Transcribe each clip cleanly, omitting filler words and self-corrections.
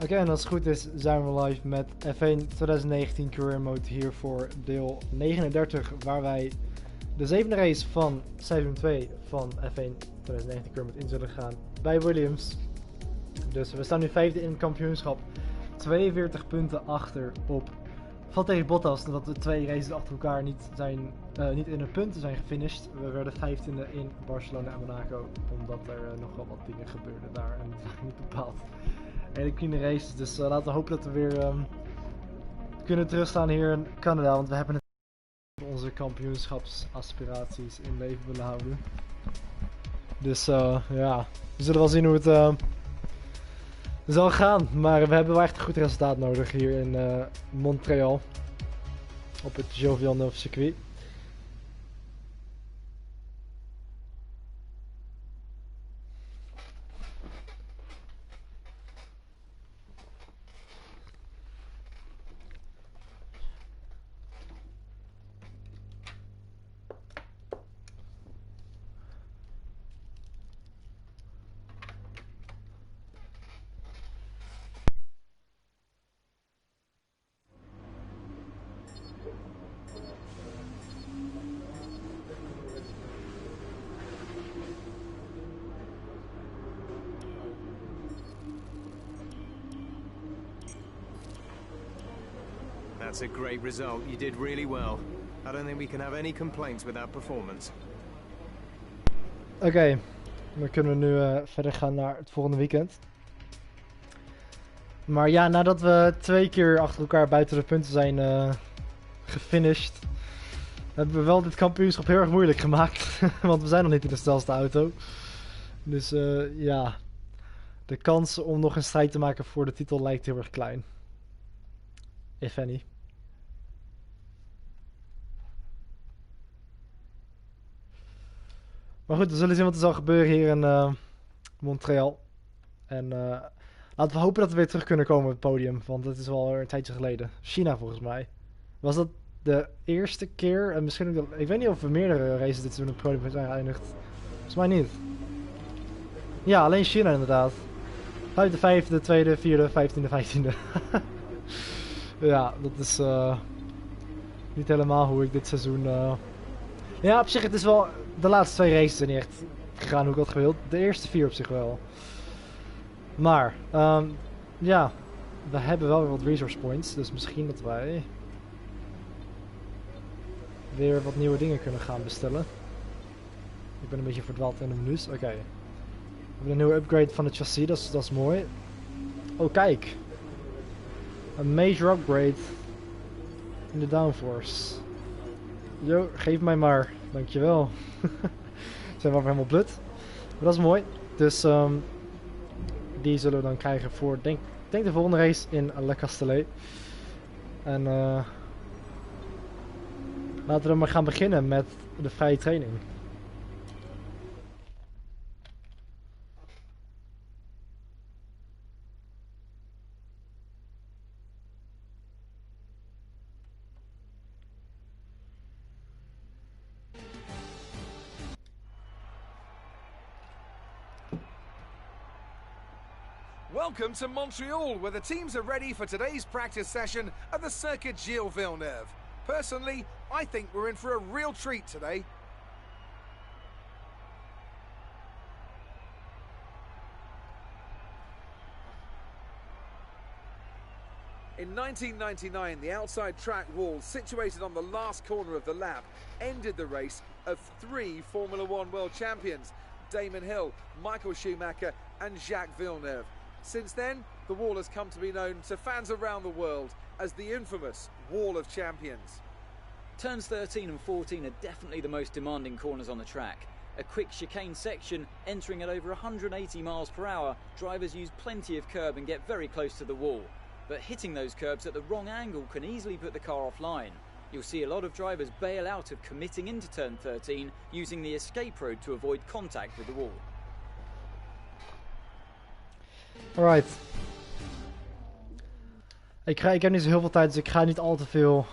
Oké, en als het goed is zijn we live met F1 2019 Career Mode hier voor deel 39, waar wij de zevende race van seizoen 2 van F1 2019 Career Mode in zullen gaan bij Williams. Dus we staan nu vijfde in het kampioenschap, 42 punten achter op van tegen Bottas, omdat de twee races achter elkaar niet in de punten zijn gefinished. We werden 15e in Barcelona en Monaco, omdat er nogal wat dingen gebeurden daar en het niet bepaald hele clean race. Dus laten we hopen dat we weer kunnen terugstaan hier in Canada, want we hebben onze kampioenschapsaspiraties in leven willen houden. Dus ja, we zullen wel zien hoe het zal gaan. Maar we hebben wel echt een goed resultaat nodig hier in Montreal. Op het Gilles Villeneuve circuit. That's a great result. You did really well. I don't think we can have any complaints with that performance. Oké, dan kunnen we nu verder gaan naar het volgende weekend. Maar ja, nadat we 2 keer achter elkaar buiten de punten zijn gefinished, hebben we wel dit kampioenschap heel erg moeilijk gemaakt. Want we zijn nog niet in de snelste auto. Dus ja, de kans om nog een strijd te maken voor de titel lijkt heel erg klein. If any. Maar goed, we zullen zien wat er zal gebeuren hier in Montreal. En laten we hopen dat we weer terug kunnen komen op het podium. Want dat is wel een tijdje geleden. China volgens mij. Was dat de eerste keer? En misschien ook ik weet niet of we meerdere races dit seizoen op het podium zijn geëindigd. Volgens mij niet. Ja, alleen China inderdaad. 5e, 5e, 2e, 4e, 15e, 15e. Ja, dat is niet helemaal hoe ik dit seizoen... Ja, op zich, het is wel... De laatste 2 races zijn niet echt gegaan hoe ik had gewild. De eerste 4 op zich wel. Maar, ja, we hebben wel weer wat resource points. Dus misschien dat wij weer wat nieuwe dingen kunnen gaan bestellen. Ik ben een beetje verdwaald in de menus. Oké. We hebben een nieuwe upgrade van het chassis, dat is mooi. Oh, kijk. Een major upgrade in de downforce. Yo, geef mij maar. Dankjewel. Zijn we helemaal blut. Maar dat is mooi. Dus die zullen we dan krijgen voor, denk de volgende race in Le Castellet. En laten we maar gaan beginnen met de vrije training. Welcome to Montreal, where the teams are ready for today's practice session at the circuit Gilles Villeneuve. Personally, I think we're in for a real treat today. In 1999, the outside track wall, situated on the last corner of the lap, ended the race of 3 Formula One world champions, Damon Hill, Michael Schumacher and Jacques Villeneuve. Since then, the wall has come to be known to fans around the world as the infamous Wall of Champions. Turns 13 and 14 are definitely the most demanding corners on the track. A quick chicane section, entering at over 180 miles per hour, drivers use plenty of curb and get very close to the wall. But hitting those curbs at the wrong angle can easily put the car offline. You'll see a lot of drivers bail out of committing into turn 13 using the escape road to avoid contact with the wall. Alright. Ik heb niet zo heel veel tijd, dus ik ga niet al te veel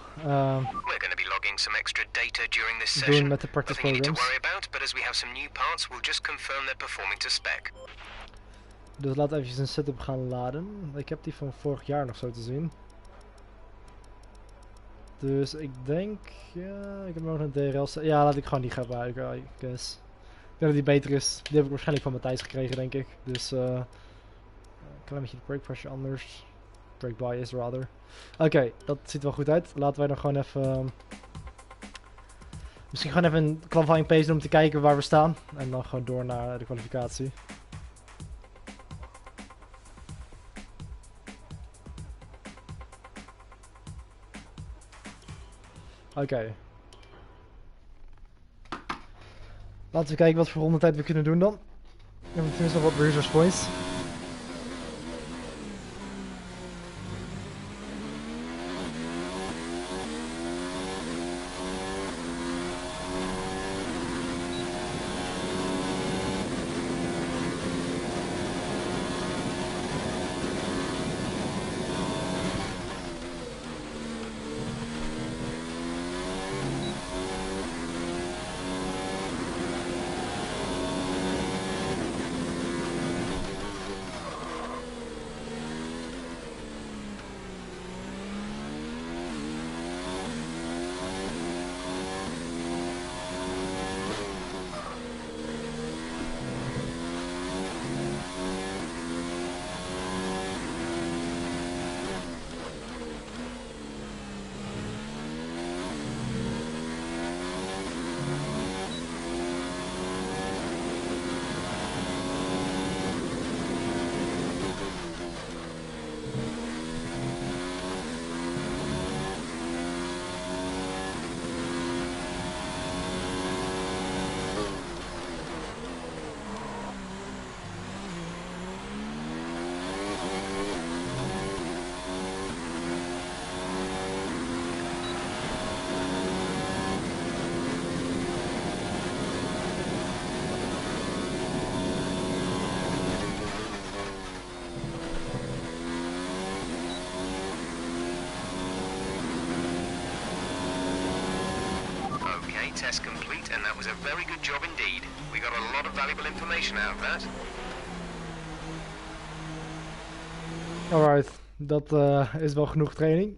doen met de practice programs. Dus laten we even een setup gaan laden. Ik heb die van vorig jaar nog zo te zien. Dus ik denk... Ja, ik heb nog een DRL... Ja, laat ik gewoon die gebruiken, I guess. Ik denk dat die beter is. Die heb ik waarschijnlijk van Matthijs gekregen, denk ik. Dus... een klein beetje de brake pressure anders. Brake bias, rather. Oké, dat ziet er wel goed uit. Laten wij dan gewoon even... misschien gewoon even een qualifying pace doen om te kijken waar we staan. En dan gewoon door naar de kwalificatie. Oké. Laten we kijken wat voor rondetijd we kunnen doen dan. We hebben tenminste nog wat resource points. Test complete, and that was a very good job indeed. We got a lot of valuable information out of that. Alright, dat is wel genoeg training.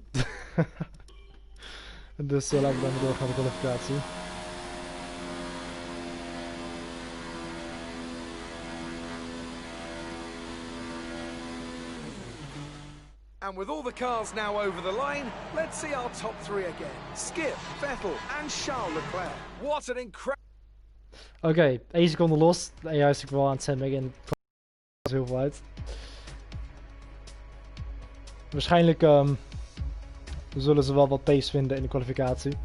Dus laten we dan doorgaan naar de kwalificatie. And with all the cars now over the line, let's see our top three again. Skip, Vettel and Charles Leclerc. What an incredible... Oké, 1 seconde los. En juist ik wel aan het sandbaggen en het is heel veel uit. Waarschijnlijk zullen ze wel wat pace vinden in de kwalificatie.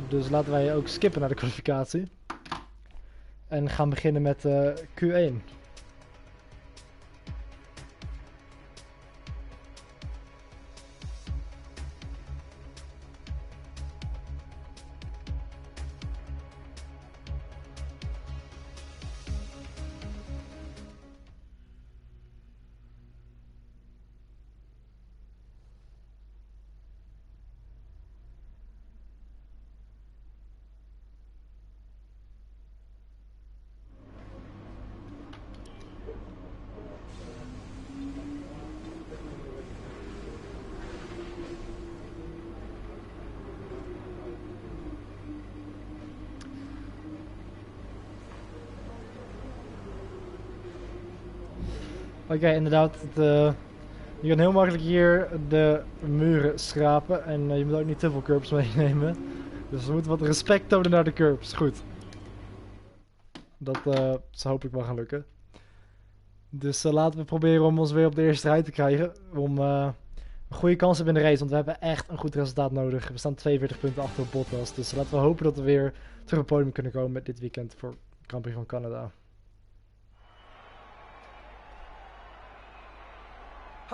Dus laten wij ook skippen naar de kwalificatie. En gaan beginnen met Q1. Oké, inderdaad. Je kan heel makkelijk hier de muren schrapen. En je moet ook niet te veel curbs meenemen. Dus we moeten wat respect tonen naar de curbs. Goed. Dat zou hoop ik wel gaan lukken. Dus laten we proberen om ons weer op de eerste rij te krijgen. Om een goede kans te hebben in de race. Want we hebben echt een goed resultaat nodig. We staan 42 punten achter op Bottas. Dus laten we hopen dat we weer terug op het podium kunnen komen met dit weekend voor Grand Prix van Canada.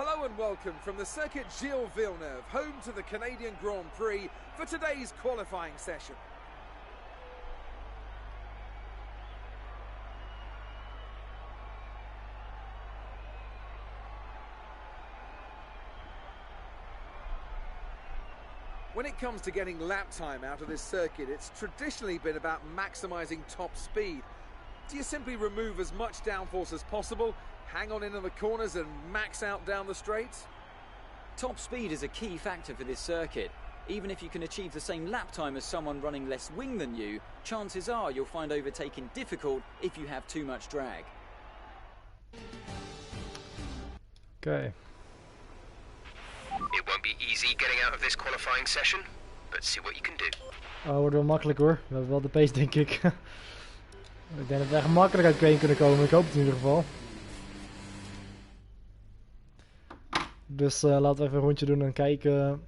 Hello and welcome from the circuit Gilles Villeneuve, home to the Canadian Grand Prix, for today's qualifying session. When it comes to getting lap time out of this circuit, it's traditionally been about maximising top speed. Do you simply remove as much downforce as possible, hang on into the corners and max out down the straights? Top speed is a key factor for this circuit. Even if you can achieve the same lap time as someone running less wing than you, chances are you'll find overtaking difficult if you have too much drag. Okay. It won't be easy getting out of this qualifying session, but see what you can do. Oh, wordt wel makkelijk hoor. We hebben wel de pace denk ik. Ik denk dat we echt makkelijk uit Q1 kunnen komen. Ik hoop het in ieder geval. Dus laten we even een rondje doen en kijken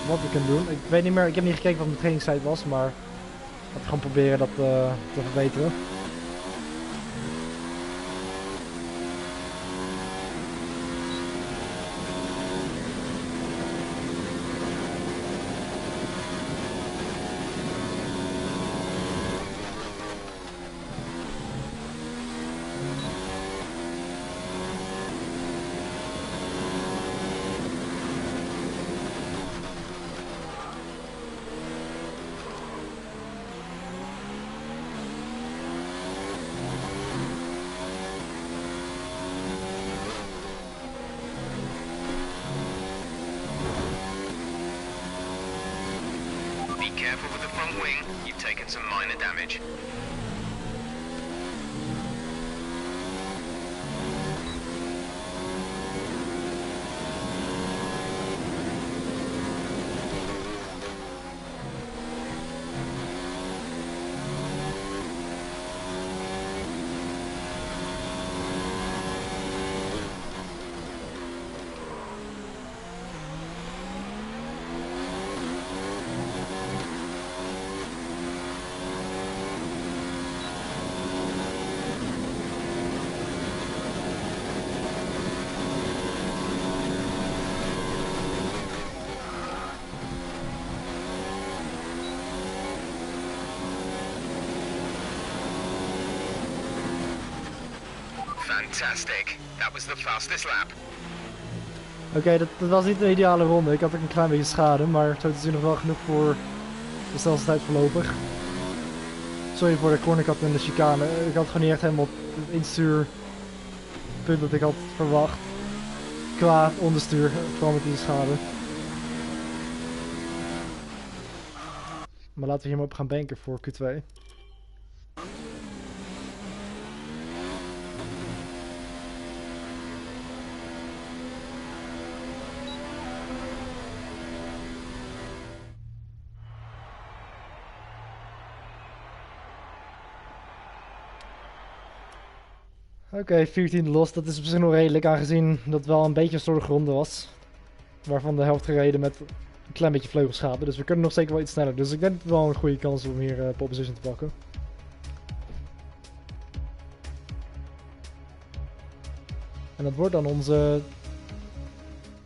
wat we kunnen doen. Ik weet niet meer, ik heb niet gekeken wat mijn trainingstijd was, maar laten we gewoon proberen dat te verbeteren. Careful with the front wing, you've taken some minor damage. Fantastic. That was the fastest lap. Oké, dat was niet de ideale ronde. Ik had ook een klein beetje schade, maar zo is er nog wel genoeg voor de snelste tijd voorlopig. Sorry voor de cornercut en de chicane. Ik had gewoon niet echt helemaal het instuurpunt dat ik had verwacht. Qua onderstuur, vooral met die schade. Maar laten we hier maar op gaan banken voor Q2. Oké, 14 los. Dat is op zich nog redelijk, aangezien dat wel een beetje een slordige ronde was. Waarvan de helft gereden met een klein beetje vleugelschade. Dus we kunnen nog zeker wel iets sneller. Dus ik denk dat het wel een goede kans is om hier pole position te pakken. En dat wordt dan onze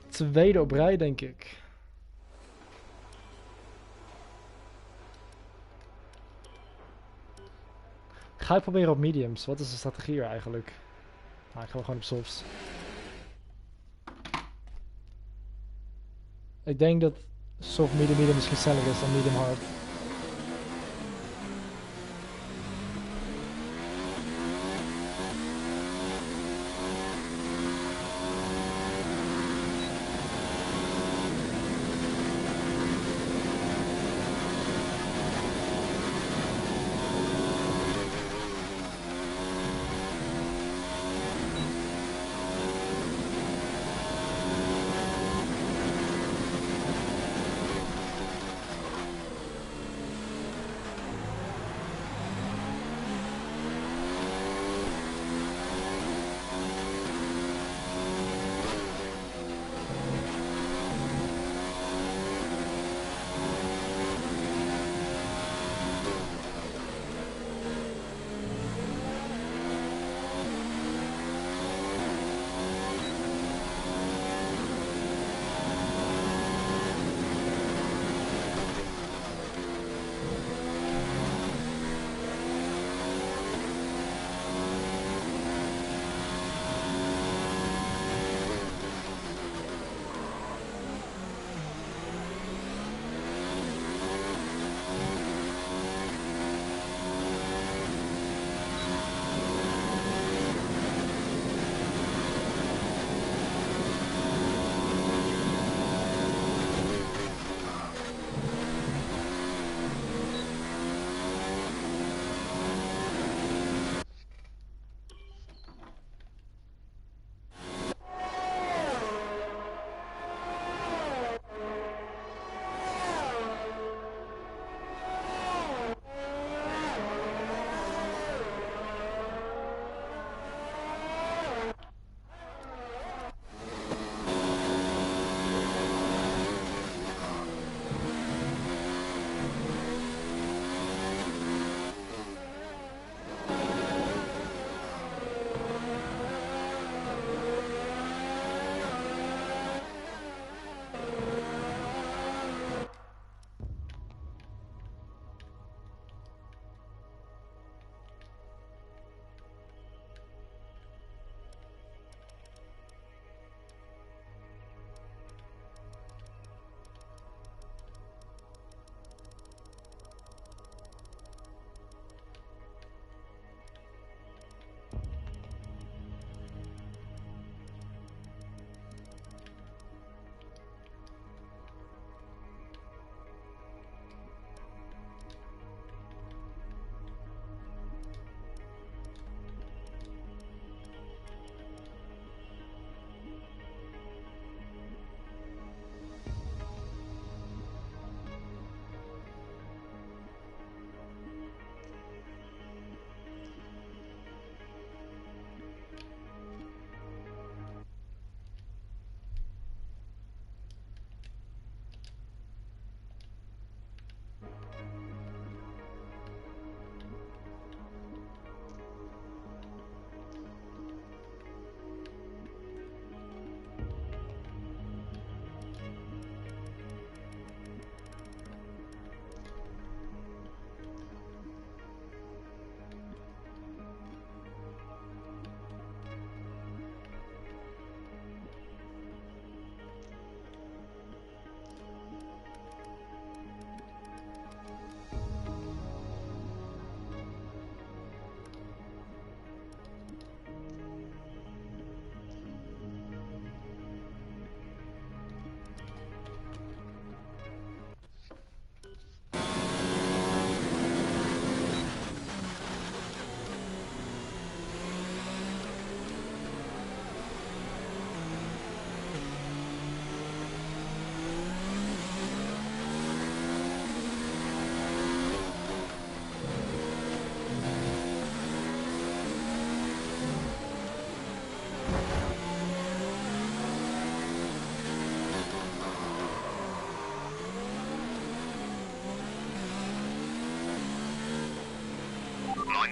tweede op rij, denk ik. Ga ik proberen op mediums? Wat is de strategie hier eigenlijk? Nou, ik ga gewoon op softs. Ik denk dat soft medium misschien sneller is dan medium hard.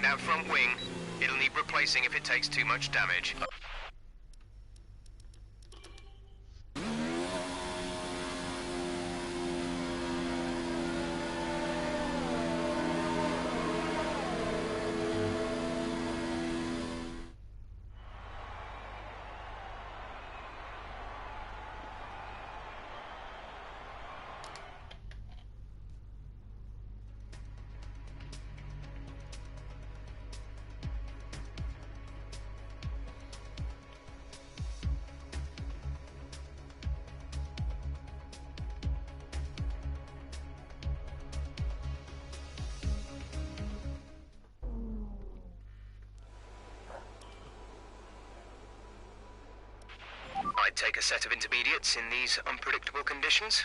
mind that front wing. It'll need replacing if it takes too much damage. I'd take a set of intermediates in these unpredictable conditions.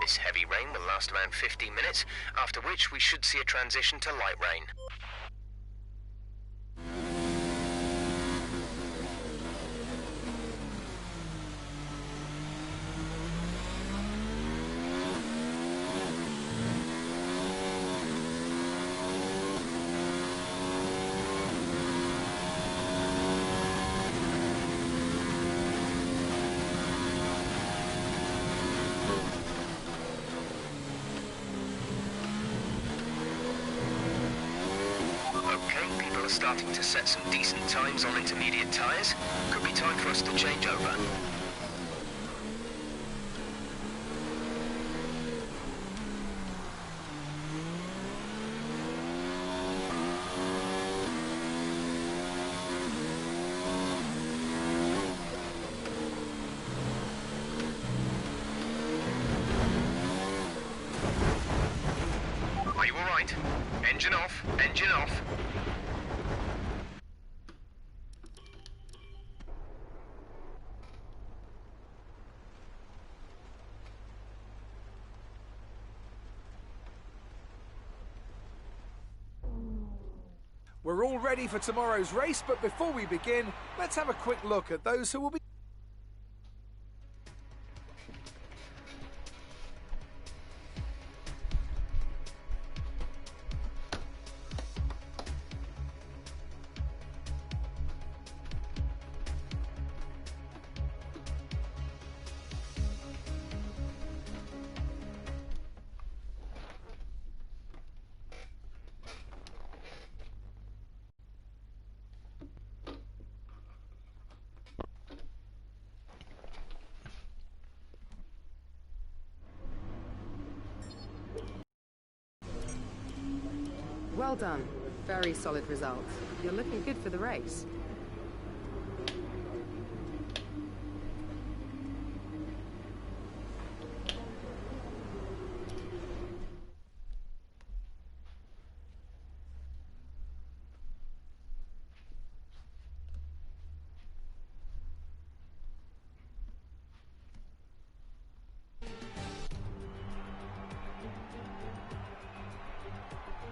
This heavy rain will last around 15 minutes, after which we should see a transition to light rain. Starting to set some decent times on intermediate tyres. Could be time for us to change over. Engine off, engine off. We're all ready for tomorrow's race, but before we begin, let's have a quick look at those who will be... Well done. Very solid result. You're looking good for the race.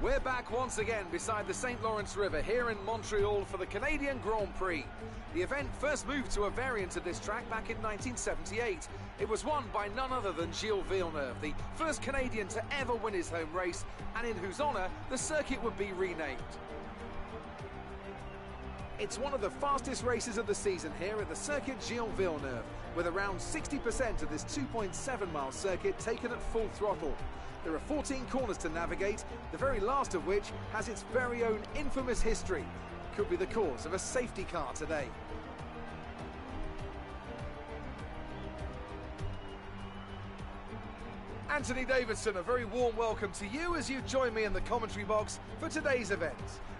We're back once again beside the St. Lawrence River here in Montreal for the Canadian Grand Prix. The event first moved to a variant of this track back in 1978. It was won by none other than Gilles Villeneuve, the first Canadian to ever win his home race, and in whose honour the circuit would be renamed. It's one of the fastest races of the season here at the circuit Gilles Villeneuve, with around 60% of this 2.7-mile circuit taken at full throttle. There are 14 corners to navigate, the very last of which has its very own infamous history. Could be the cause of a safety car today. Anthony Davidson, a very warm welcome to you as you join me in the commentary box for today's event.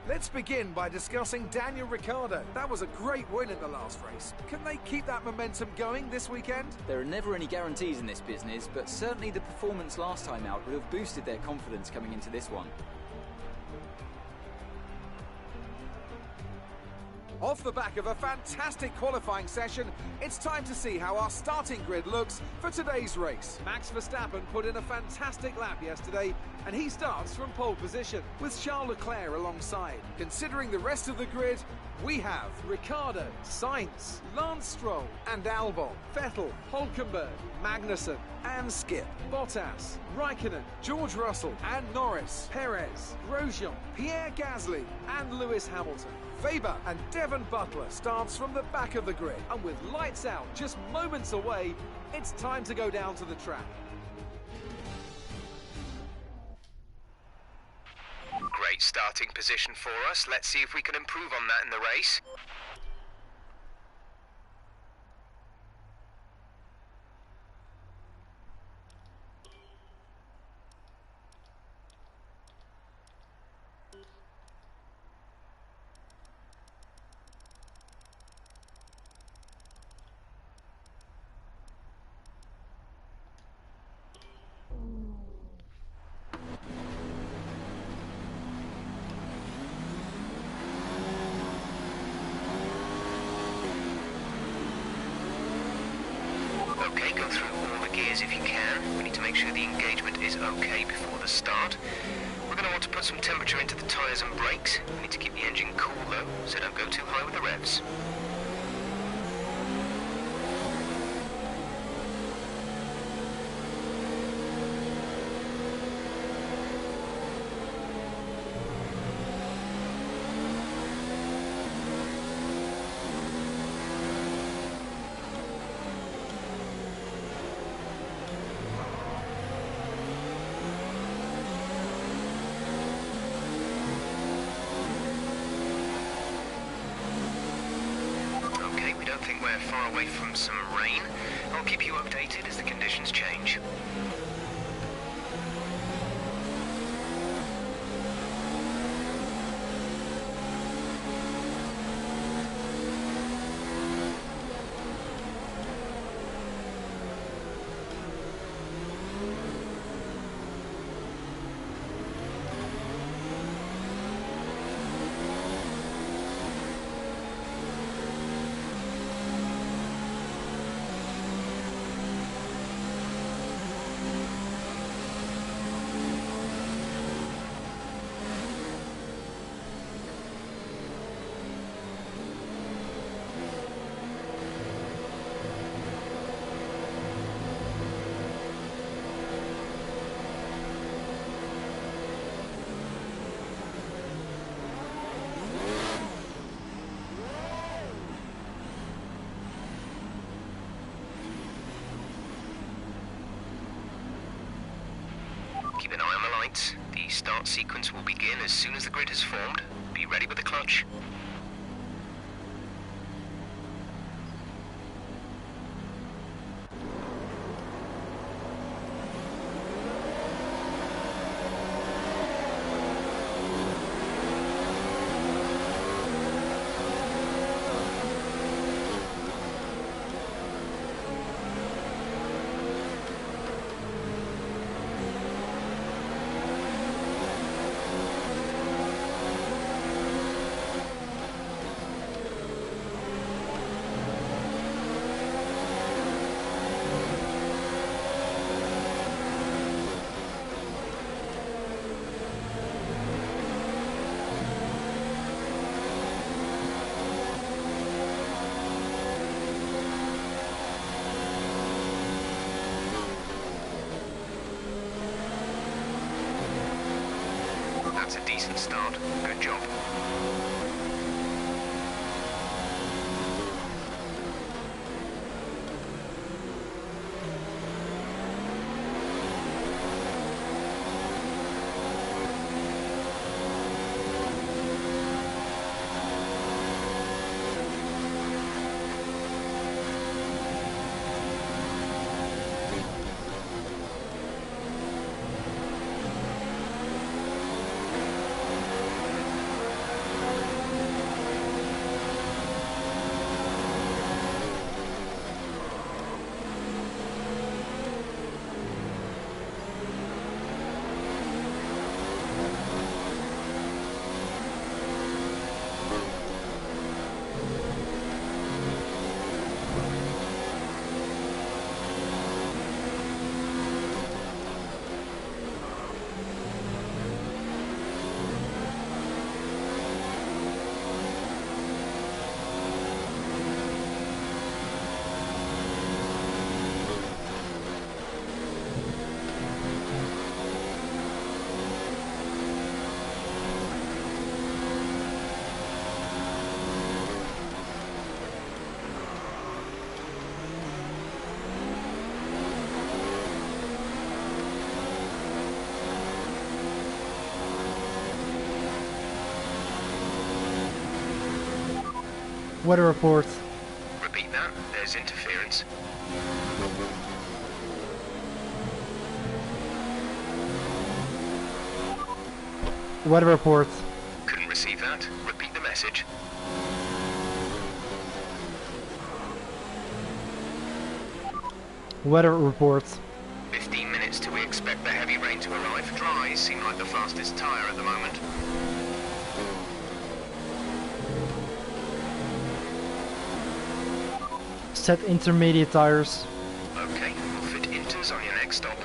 Let's begin by discussing Daniel Ricciardo. That was a great win in the last race. Can they keep that momentum going this weekend? There are never any guarantees in this business, but certainly the performance last time out would have boosted their confidence coming into this one. Off the back of a fantastic qualifying session, it's time to see how our starting grid looks for today's race. Max Verstappen put in a fantastic lap yesterday, and he starts from pole position, with Charles Leclerc alongside. Considering the rest of the grid, we have Ricciardo, Sainz, Lance Stroll, and Albon, Vettel, Hülkenberg, Magnussen, and Skip, Bottas, Raikkonen, George Russell, and Norris, Perez, Grosjean, Pierre Gasly, and Lewis Hamilton. Weber and Devon Butler starts from the back of the grid, and with lights out just moments away, it's time to go down to the track. Great starting position for us. Let's see if we can improve on that in the race. Okay, go through all the gears if you can. We need to make sure the engagement is okay before the start. We're going to want to put some temperature into the tyres and brakes. We need to keep the engine cool though, so don't go too high with the revs. We're far away from some rain. I'll keep you updated as the conditions change. points. The start sequence will begin as soon as the grid has formed. Be ready with the clutch. That's a decent start. Good job. Weather report. Repeat that. There's interference. Weather report. Couldn't receive that. Repeat the message. Weather report. 15 minutes till we expect the heavy rain to arrive. Dries seem like the fastest tyre at the moment. Set intermediate tires. Okay, we'll fit inters on your next stop.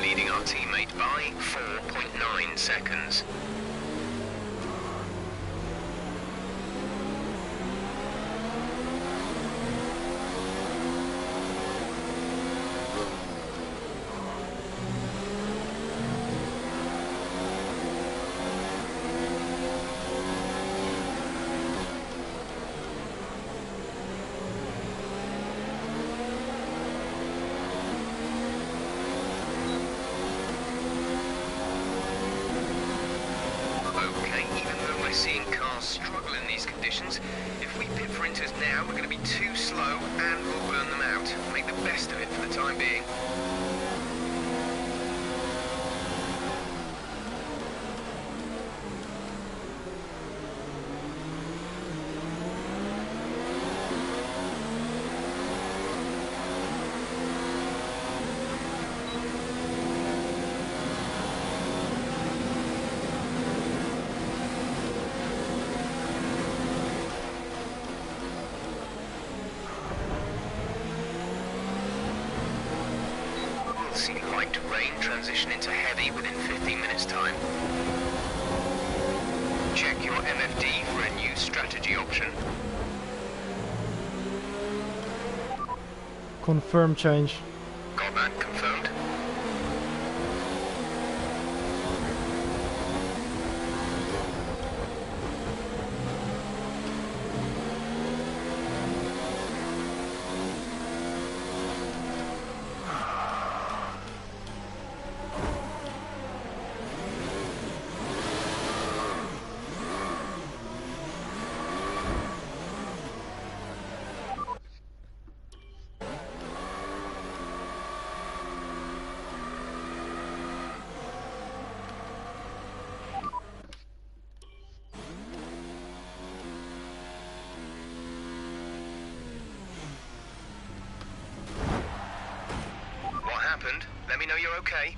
Leading our teammate by 4.9 seconds. Seeing cars struggle in these conditions. If we pit for inters now, we're going to be too slow and we'll burn them out. Make the best of it for the time being. see light rain transition into heavy within 15 minutes time. Check your MFD for a new strategy option. Confirm change. Got that confirmed. Let me know you're okay.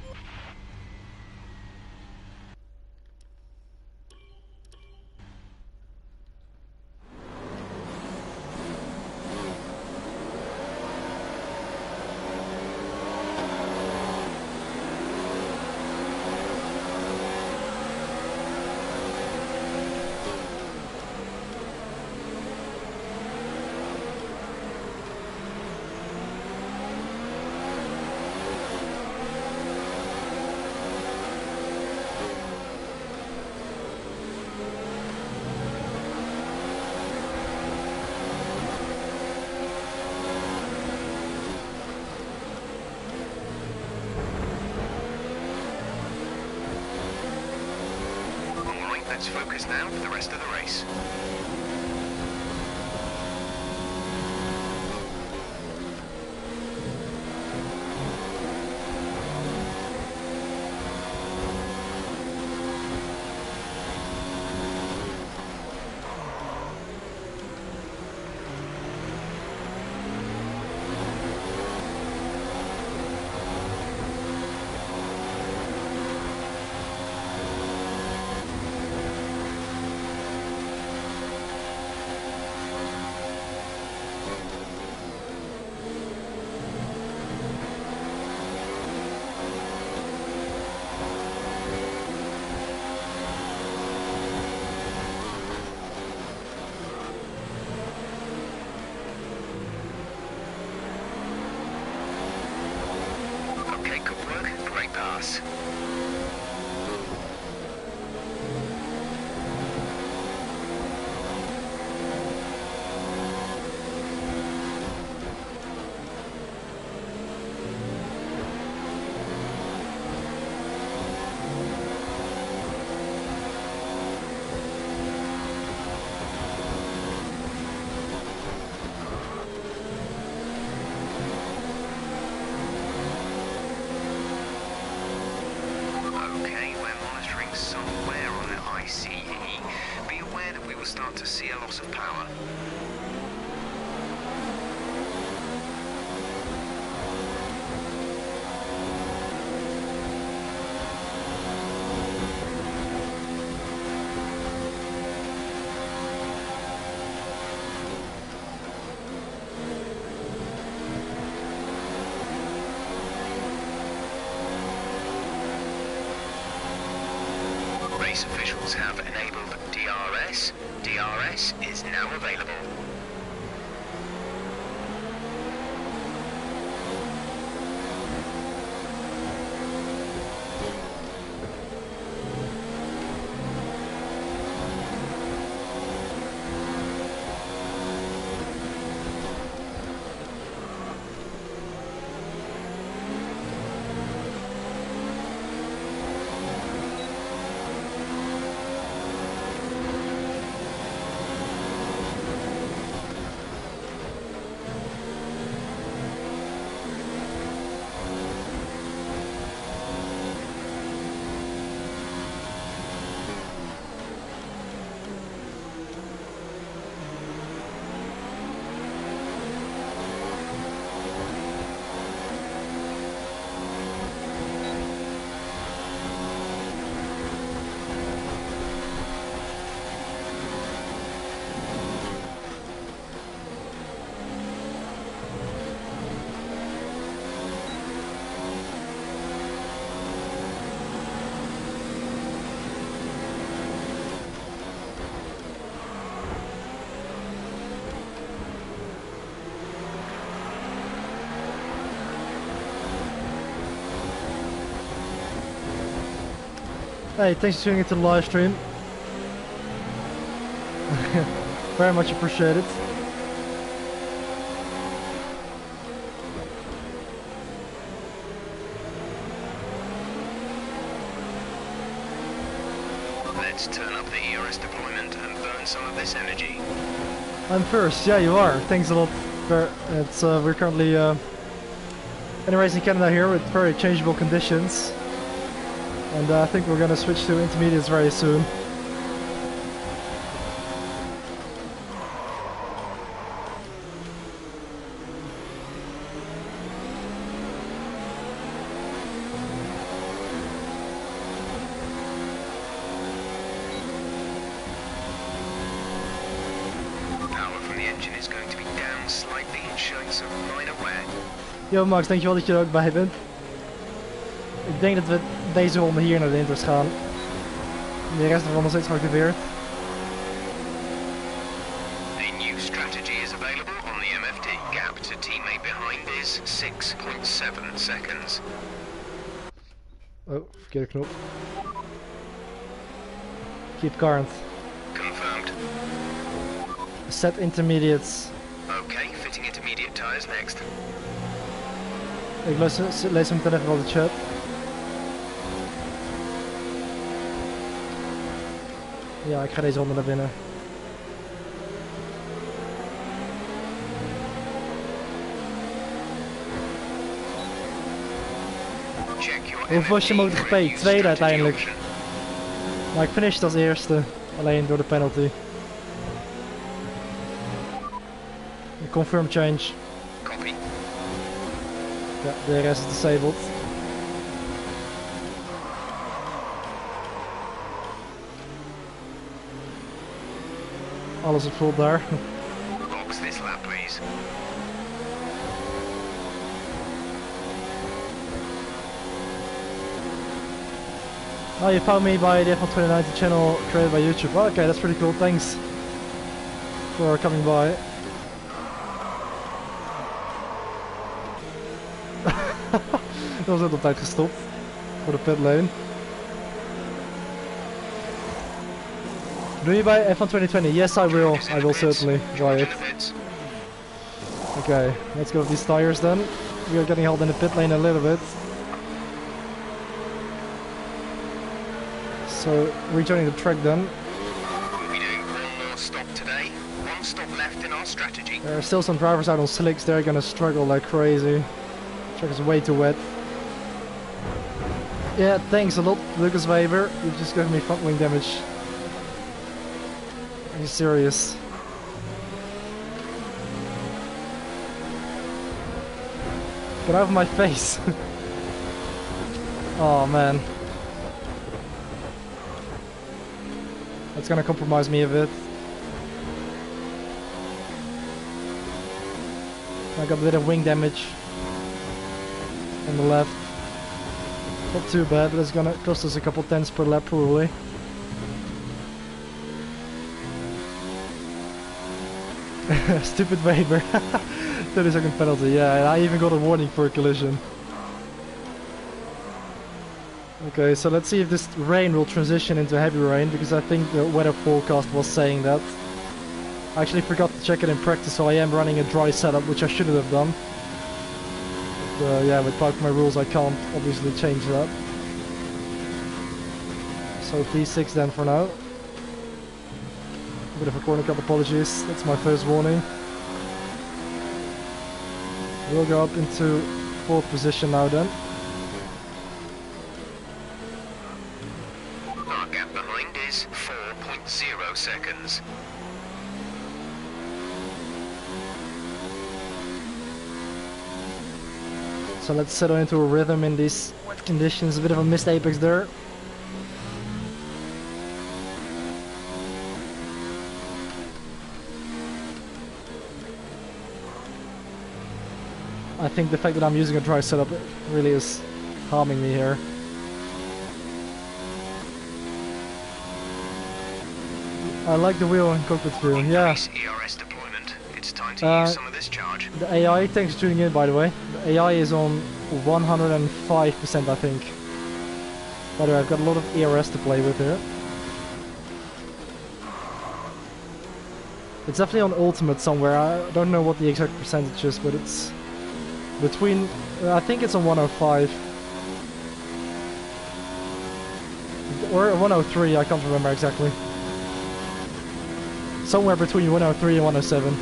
Let's focus now for the rest of the race. Great pass. Start to see a loss of power. Race officials have enabled DRS. DRS is now available. Hey, thanks for tuning into the live stream. Very much appreciated. Let's turn up the ERS deployment and burn some of this energy. I'm first, yeah you are. Thanks a lot. It's, we're currently in iRacing Canada here with very changeable conditions. And I think we're gonna switch to intermediates very soon. Yo Max, dankjewel dat je er ook bij bent. Ik denk dat we deze ronde hier naar de intros gaan. De rest ervan nog steeds geactiveerd. A new strategy is available on the MFD. Gap to teammate behind is 6.7 seconds. Oh, verkeerde knop. Keep current. Confirmed. Set intermediates. Okay, fitting intermediate tires next. Ik lees hem meteen even op de chat. Ja, ik ga deze ronde naar binnen. Hoe was je MotoGP? Tweede uiteindelijk. Maar ik finishte als eerste. Alleen door de penalty. De confirm change. Copy. Ja, de rest is disabled. Alles op vol daar. Box this lap, please. Oh, you found me by the F1 2019 channel created by YouTube. Oh, okay, that's pretty cool. Thanks for coming by. Dat was net op tijd gestopt voor de pitlane. Doe je bij F1 2020? Yes, I will. I will certainly try it. Okay, let's go with these tires then. We are getting held in the pit lane a little bit. So, rejoining the track then. We'll be doing one more stop today. One stop left in our strategy. There are still some drivers out on slicks. They're gonna struggle like crazy. The track is way too wet. Yeah, thanks a lot, Lucas Weber. You just gave me front wing damage. Are you serious? Get out of my face! Oh man. That's gonna compromise me a bit. I got a bit of wing damage on the left. Not too bad, but it's gonna cost us a couple tenths per lap probably. Stupid Weber. 30-second penalty, yeah, and I even got a warning for a collision. Okay, so let's see if this rain will transition into heavy rain, because I think the weather forecast was saying that. I actually forgot to check it in practice, so I am running a dry setup, which I shouldn't have done. But yeah, with part of my rules I can't obviously change that. So P6 then for now. Bit of a corner cut, apologies, that's my first warning. We'll go up into 4th position now then. Our gap behind is 4.0 seconds. So let's settle into a rhythm in these wet conditions, a bit of a missed apex there. I think the fact that I'm using a dry setup really is harming me here. I like the wheel and cockpit view, yeah. ERS deployment. It's time to use some of this charge. The AI, thanks for tuning in by the way. The AI is on 105% I think. By the way, I've got a lot of ERS to play with here. It's definitely on Ultimate somewhere. I don't know what the exact percentage is, but it's between... I think it's on 105. Or 103, I can't remember exactly. Somewhere between 103 and 107.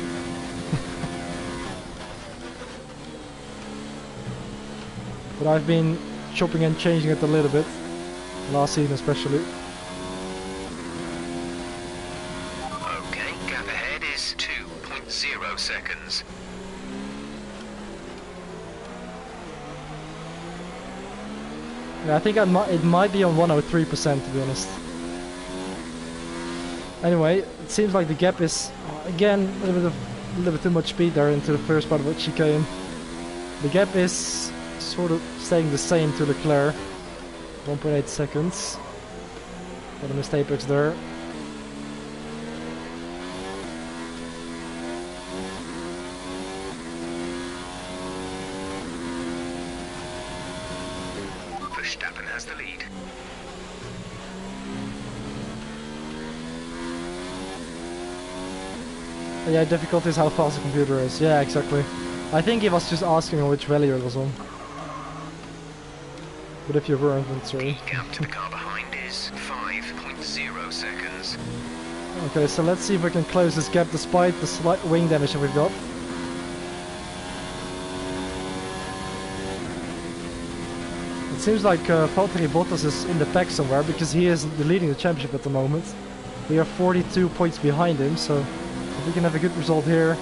But I've been chopping and changing it a little bit. Last season especially. Okay, gap ahead is 2.0 seconds. Yeah, I think it might be on 103% to be honest. Anyway, it seems like the gap is again a little bit too much speed there into the first part of the chicane. The gap is sort of staying the same to Leclerc. 1.8 seconds. Got a mistake there. Verstappen has the lead. Yeah, difficulty is how fast the computer is. Yeah, exactly. I think he was just asking which value it was on. But if you weren't, then sorry. The gap to the car behind is 5.0 seconds. Okay, so let's see if we can close this gap despite the slight wing damage that we've got. It seems like Valtteri Bottas is in the pack somewhere because he is leading the championship at the moment. We are 42 points behind him, so if we can have a good result here.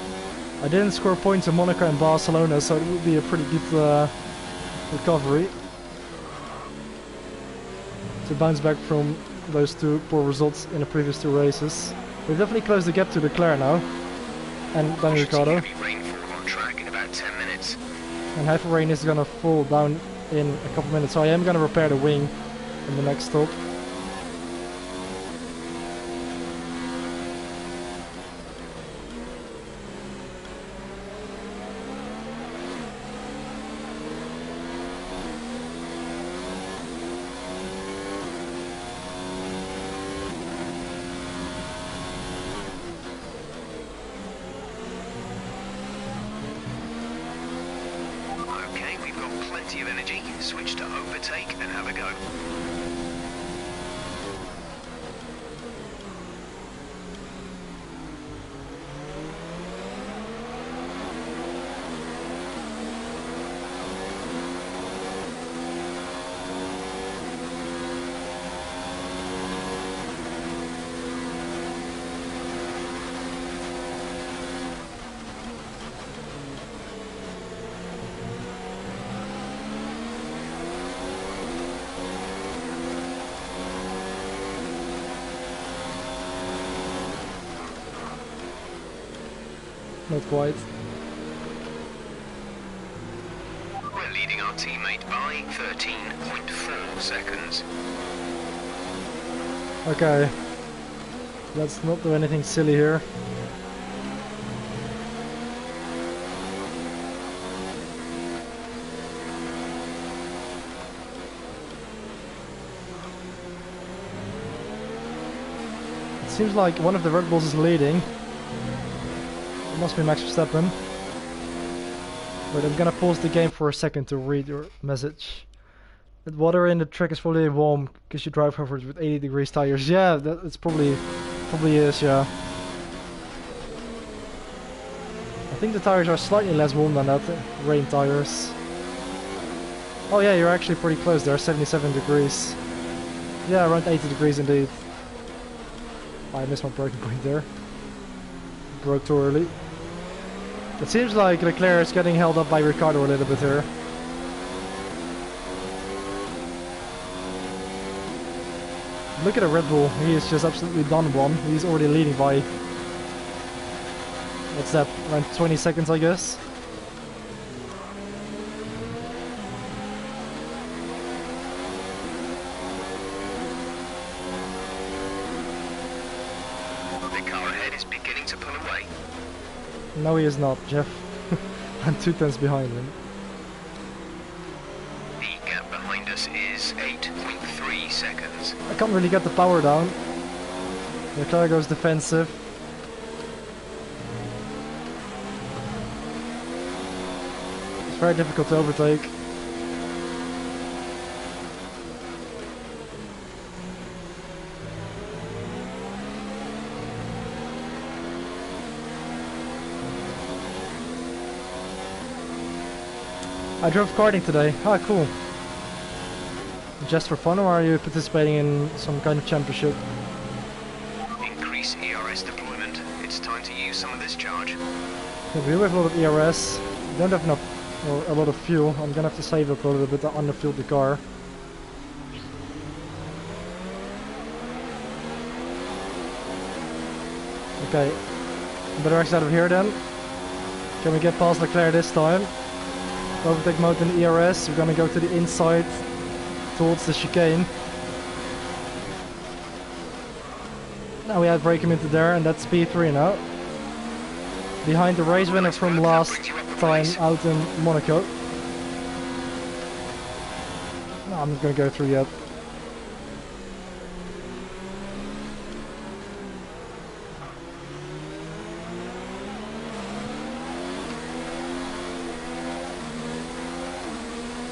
I didn't score points in Monaco and Barcelona, so it would be a pretty good recovery to bounce back from those two poor results in the previous two races. We've definitely closed the gap to Leclerc now, and Daniel Ricciardo. Heavy rainfall on track in about 10 minutes. And heavy rain is gonna fall down in a couple minutes, so I am gonna repair the wing in the next stop. Plenty of energy, switch to overtake and have a go. Not quite. We're leading our teammate by 13.4 seconds. Okay. Let's not do anything silly here. It seems like one of the Red Bulls is leading. Must be Max Verstappen. But I'm gonna pause the game for a second to read your message. The water in the track is probably warm because you drive over it with 80 degrees tires. Yeah, it's probably is, yeah. I think the tires are slightly less warm than that, rain tires. Oh yeah, you're actually pretty close there, 77 degrees. Yeah, around 80 degrees indeed. I missed my braking point there. Broke too early. It seems like Leclerc is getting held up by Ricciardo a little bit here. Look at the Red Bull, he is just absolutely done one. He's already leading by... what's that, around 20 seconds I guess? The car ahead is beginning to pull away. No, he is not, Jeff. I'm 2 tenths behind him. The gap behind behind us is 8.3 seconds. I can't really get the power down. Leclerc goes defensive. It's very difficult to overtake. I drove karting today. Ah, cool. Just for fun, or are you participating in some kind of championship? Increase ERS deployment. It's time to use some of this charge. Yeah, we do have a lot of ERS. We don't have enough, or a lot of fuel. I'm gonna have to save up a little bit to underfuel the car. Okay, better exit out of here then. Can we get past Leclerc this time? Overtake mode in ERS. We're gonna go to the inside towards the chicane. Now we have brake him into there, and that's P3 now. Behind the race winner from last time out in Monaco. No, I'm not gonna go through yet.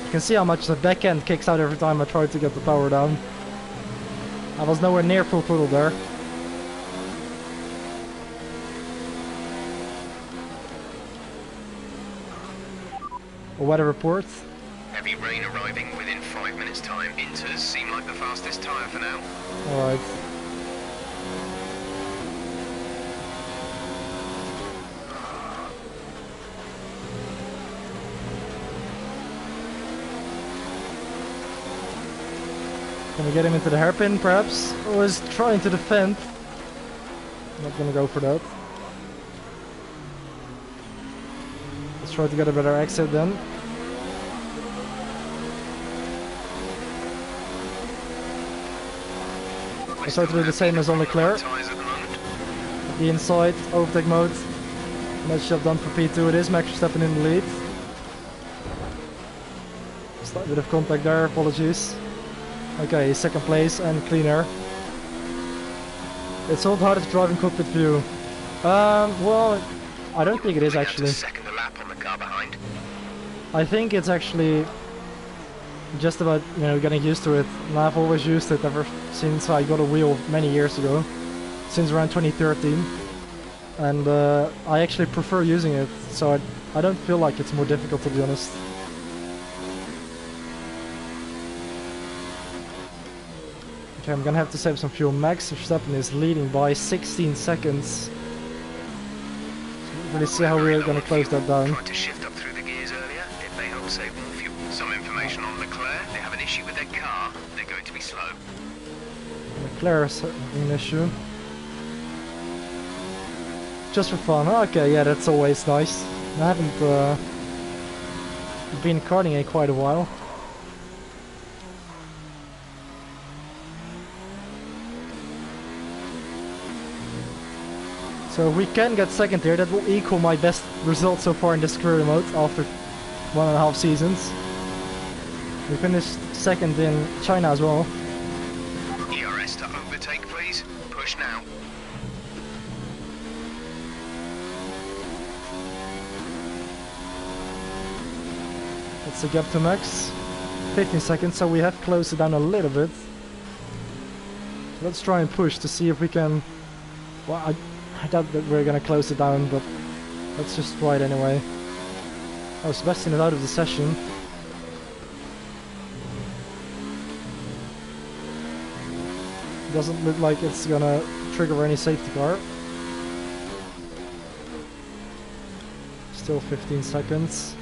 You can see how much the back end kicks out every time I try to get the power down. I was nowhere near full throttle there. A weather report. Heavy rain arriving within 5 minutes time. Inters seem like the fastest tyre for now. Alright. Can we get him into the hairpin, perhaps? Or is trying to defend? Not gonna go for that. Let's try to get a better exit then. I start to do the same as on Leclerc. The inside, overtake mode. Nice job done for P2, it is Max Verstappen in the lead. Slight bit of contact there, apologies. Okay, second place and cleaner. It's all hard to drive in cockpit view. Well, I don't think it is actually. Second a lap on the car behind. I think it's actually just about, you know, getting used to it. And I've always used it ever since I got a wheel many years ago, since around 2013. And I actually prefer using it, so I don't feel like it's more difficult, to be honest. Okay, I'm gonna have to save some fuel. Max Verstappen is leading by 16 seconds. Really see how we're gonna close that down. Tried to shift up through the gears earlier. It may help save more fuel. Some information on Leclerc. They have an issue with their car. They're going to be slow. Leclerc is having an issue. Just for fun. Okay, yeah, that's always nice. I haven't been karting in quite a while. So if we can get second here, that will equal my best result so far in this career mode after 1.5 seasons. We finished second in China as well. ERS to overtake, please. Push now. That's the gap to Max. 15 seconds, so we have closed it down a little bit. Let's try and push to see if we can... Well, I doubt that we're gonna close it down, but let's just try it anyway. Oh, Sebastian is out of the session. Doesn't look like it's gonna trigger any safety car. Still 15 seconds.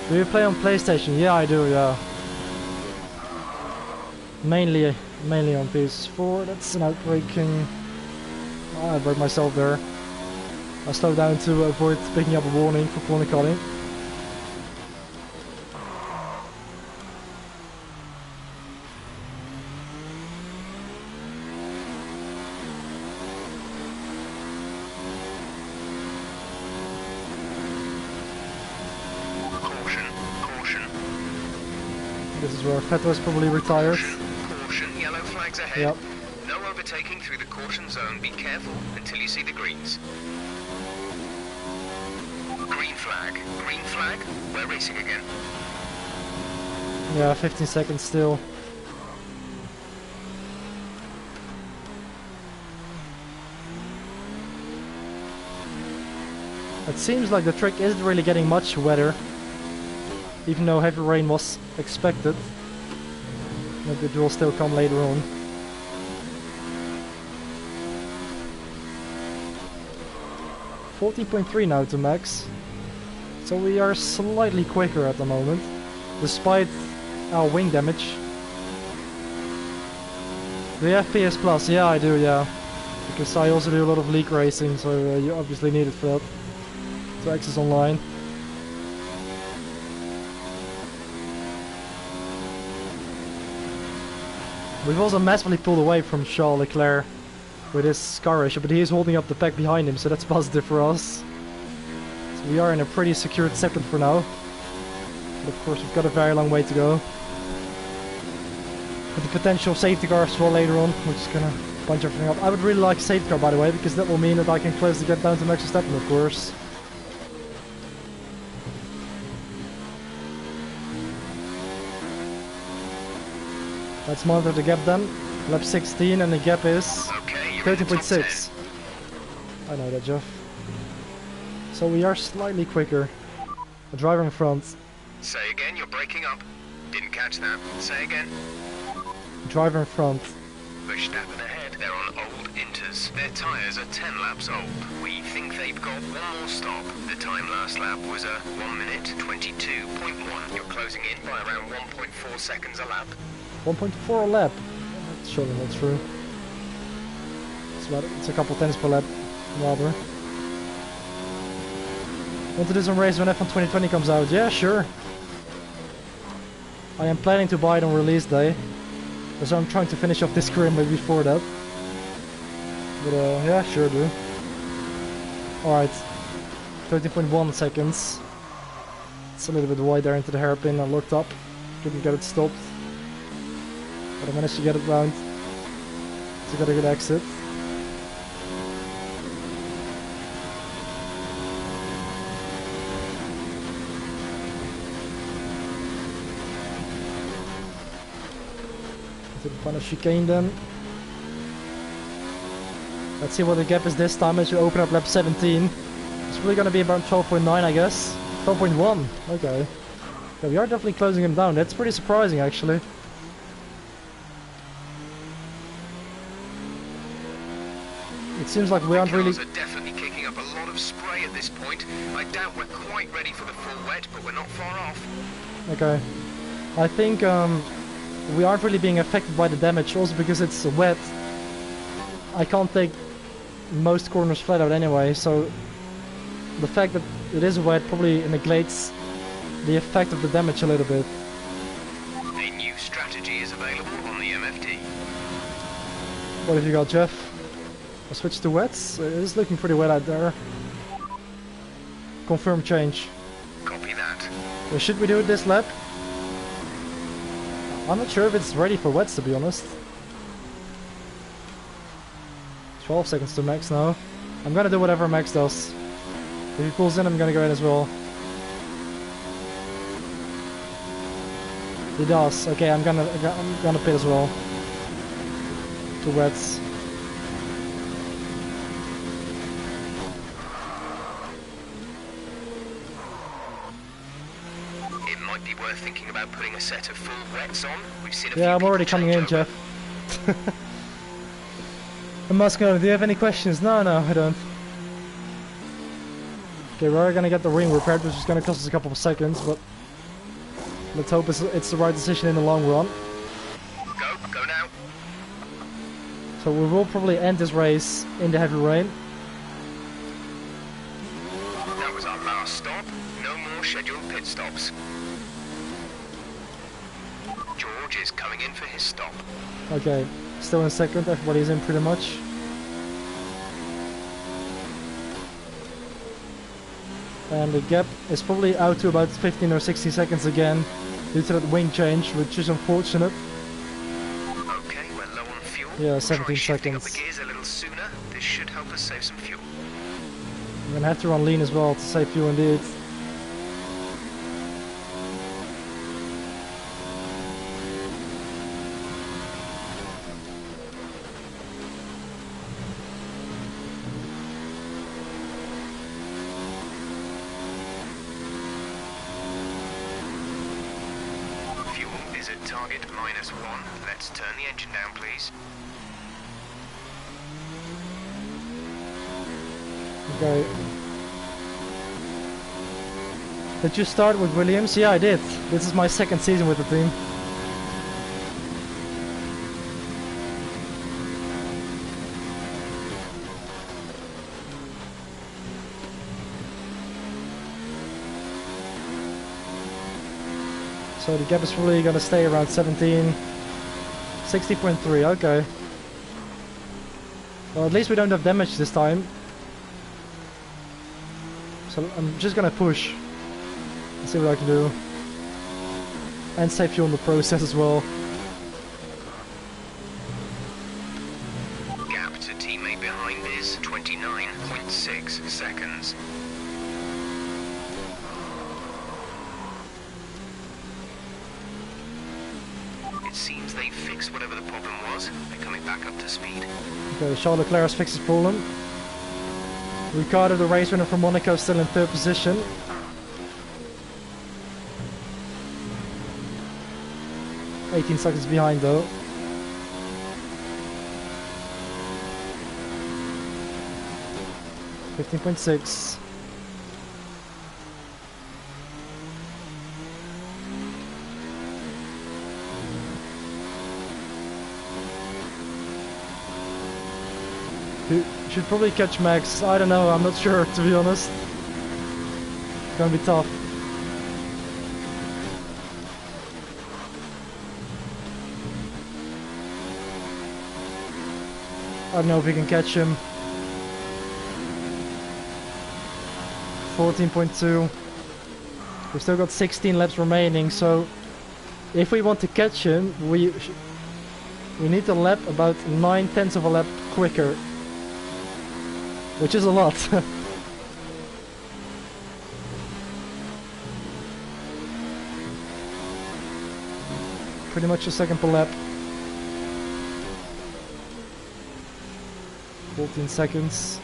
Do you play on PlayStation? Yeah, I do, yeah. Mainly on PS4. That's an outbreaking. Oh, I broke myself there. I slowed down to avoid picking up a warning for corner cutting. This is where Vettel is probably retired. Caution, yellow flags ahead. Yep. No overtaking through the caution zone. Be careful until you see the greens. Green flag. Green flag. We're racing again. Yeah, 15 seconds still. It seems like the track isn't really getting much wetter, even though heavy rain was expected. Maybe it will still come later on. .3 now to max, so we are slightly quicker at the moment, despite our wing damage. Do you have PS Plus? Yeah, I do, yeah. Because I also do a lot of league racing, so you obviously need it for that. To access online. We've also massively pulled away from Charles Leclerc with his car ratio, but he is holding up the pack behind him, so that's positive for us. So we are in a pretty secured second for now. But of course we've got a very long way to go. With the potential safety car as well later on, which is gonna bunch everything up. I would really like a safety car, by the way, because that will mean that I can close the gap down to Max Verstappen, of course. Let's monitor the gap then. Lap 16 and the gap is 13.6. I know that, Jeff. So we are slightly quicker. The driver in front. Say again, you're breaking up. Didn't catch that. Say again. Driver in front. Verstappen ahead. They're on old Inters. Their tyres are 10 laps old. We think they've got one more stop. The time last lap was a 1 minute 22.1. You're closing in by around 1.4 seconds a lap. 1.4 a lap. That's surely not true. It's a couple tenths per lap, rather. Want to do some race when F1 2020 comes out? Yeah, sure. I am planning to buy it on release day. So I'm trying to finish off this career maybe before that. But yeah, sure do. Alright. 13.1 seconds. It's a little bit wide there into the hairpin. I looked up. Couldn't get it stopped. But I managed to get it round. So got a good exit. To the final chicane then. Let's see what the gap is this time as you open up lap 17. It's really gonna be about 12.9, I guess. 12.1, okay. Yeah, we are definitely closing him down. That's pretty surprising actually. It seems like we aren't really... The cars are definitely kicking up a lot of spray at this point. I doubt we're quite ready for the full wet, but we're not far off. Okay. I think we aren't really being affected by the damage, also because it's wet. I can't take most corners flat out anyway, so the fact that it is wet probably neglects the effect of the damage a little bit. A new strategy is available on the MFD. What have you got, Jeff? I switched to wets. It is looking pretty wet out there. Confirm change. Copy that. Well, should we do it this lap? I'm not sure if it's ready for wets, to be honest. 12 seconds to Max now. I'm gonna do whatever Max does. If he pulls in, I'm gonna go in as well. He does. Okay, I'm gonna pit as well. To wets. It might be worth thinking about putting a set of full wets on. We've seen a few Yeah, I'm already people coming in, change over. Jeff. Musco, do you have any questions? No, I don't. Okay, we're gonna get the ring repaired, which is gonna cost us a couple of seconds, but let's hope it's the right decision in the long run. Go now. So we will probably end this race in the heavy rain. That was our last stop. No more scheduled pit stops. George is coming in for his stop. Okay, still in second, everybody's in pretty much. And the gap is probably out to about 15 or 16 seconds again. due to that wing change, which is unfortunate. Okay, we're low on fuel. Yeah, We'll 17 try shifting up seconds. the gears a little sooner. This should help us save some fuel. I'm gonna have to run lean as well to save fuel indeed. Fuel is at target -1. Let's turn the engine down, please. Okay. Did you start with Williams? Yeah, I did. This is my second season with the team. So the gap is probably gonna stay around 17. 60.3, okay. Well, at least we don't have damage this time. So I'm just gonna push and see what I can do. And save fuel in the process as well. Gap to teammate behind is 29.6 seconds. It seems they fixed whatever the problem was. They're coming back up to speed. Okay, Charles Leclerc has fixed his problem. Ricardo, the race winner from Monaco, still in third position. "18 seconds behind though. "15.6. Should probably catch Max. I don't know, I'm not sure to be honest. It's gonna be tough. I don't know if we can catch him. 14.2. We've still got 16 laps remaining, so if we want to catch him, we need to lap about 9/10 of a lap quicker. Which is a lot. Pretty much a second per lap. 14 seconds.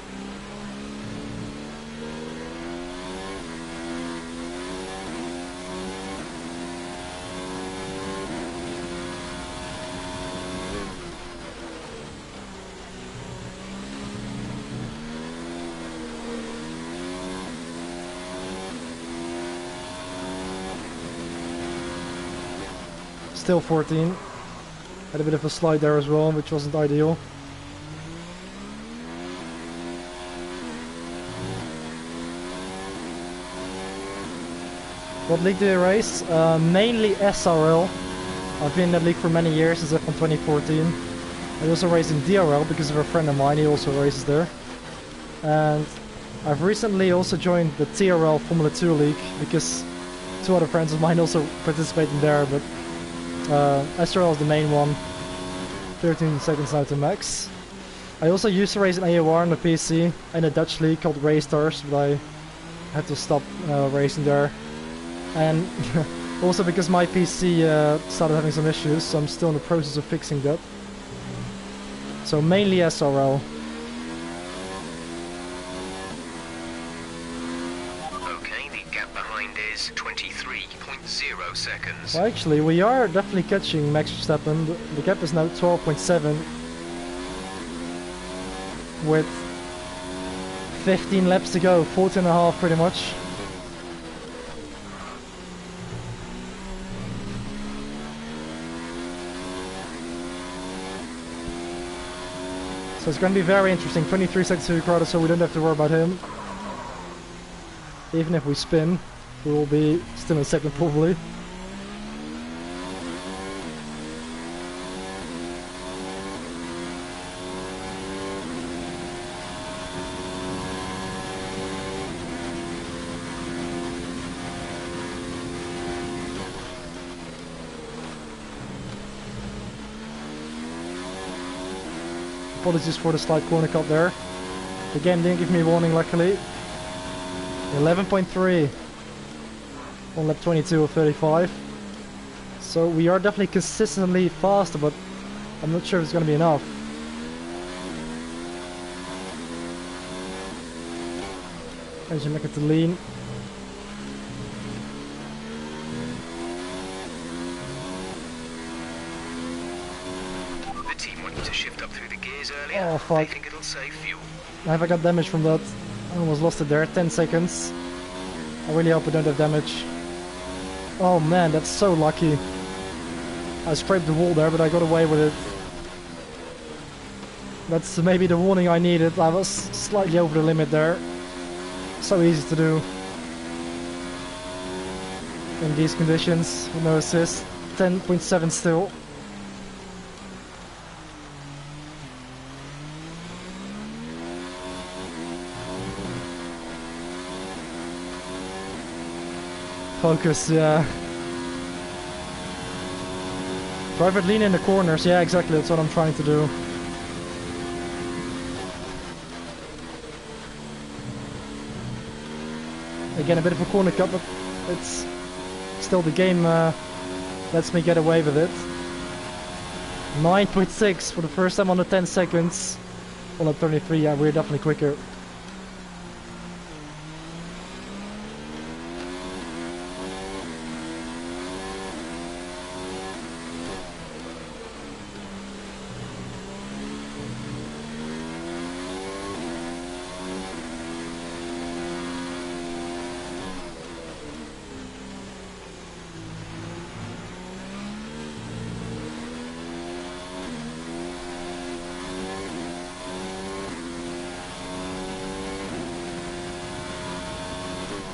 Still 14. Had a bit of a slide there as well, which wasn't ideal. What league do you race? Mainly SRL. I've been in that league for many years, since F1 2014. I also race in DRL because of a friend of mine, he also races there. And I've recently also joined the TRL Formula 2 league because two other friends of mine also participate in there, but SRL is the main one. 13 seconds now to max. I also used to race in AOR on the PC in a Dutch league called Race Stars, but I had to stop racing there. And also because my PC started having some issues, so I'm still in the process of fixing that. So mainly SRL. Okay, the gap behind is 23.0 seconds. Well, actually, we are definitely catching Max Verstappen. The gap is now 12.7 with 15 laps to go, 14.5 pretty much. So it's going to be very interesting. 23 seconds to Ricardo, so we don't have to worry about him. Even if we spin, we will be still in second probably. Apologies for the slight corner cut there. The game didn't give me a warning, luckily. 11.3 on lap 22 of 35. So we are definitely consistently faster, but I'm not sure if it's going to be enough. As you look at the lean. The team want you to shift up through the gears earlier. Oh fuck. They think it'll save fuel. Have I got damage from that? I almost lost it there. 10 seconds. I really hope I don't have damage. Oh man, that's so lucky. I scraped the wall there, but I got away with it. That's maybe the warning I needed. I was slightly over the limit there. So easy to do. In these conditions, with no assist. 10.7 still. Focus, yeah. Drive it lean in the corners, yeah, exactly, that's what I'm trying to do. Again, a bit of a corner cut, but it's still the game lets me get away with it. 9.6 for the first time on the 10 seconds. On the 33, yeah, we're definitely quicker.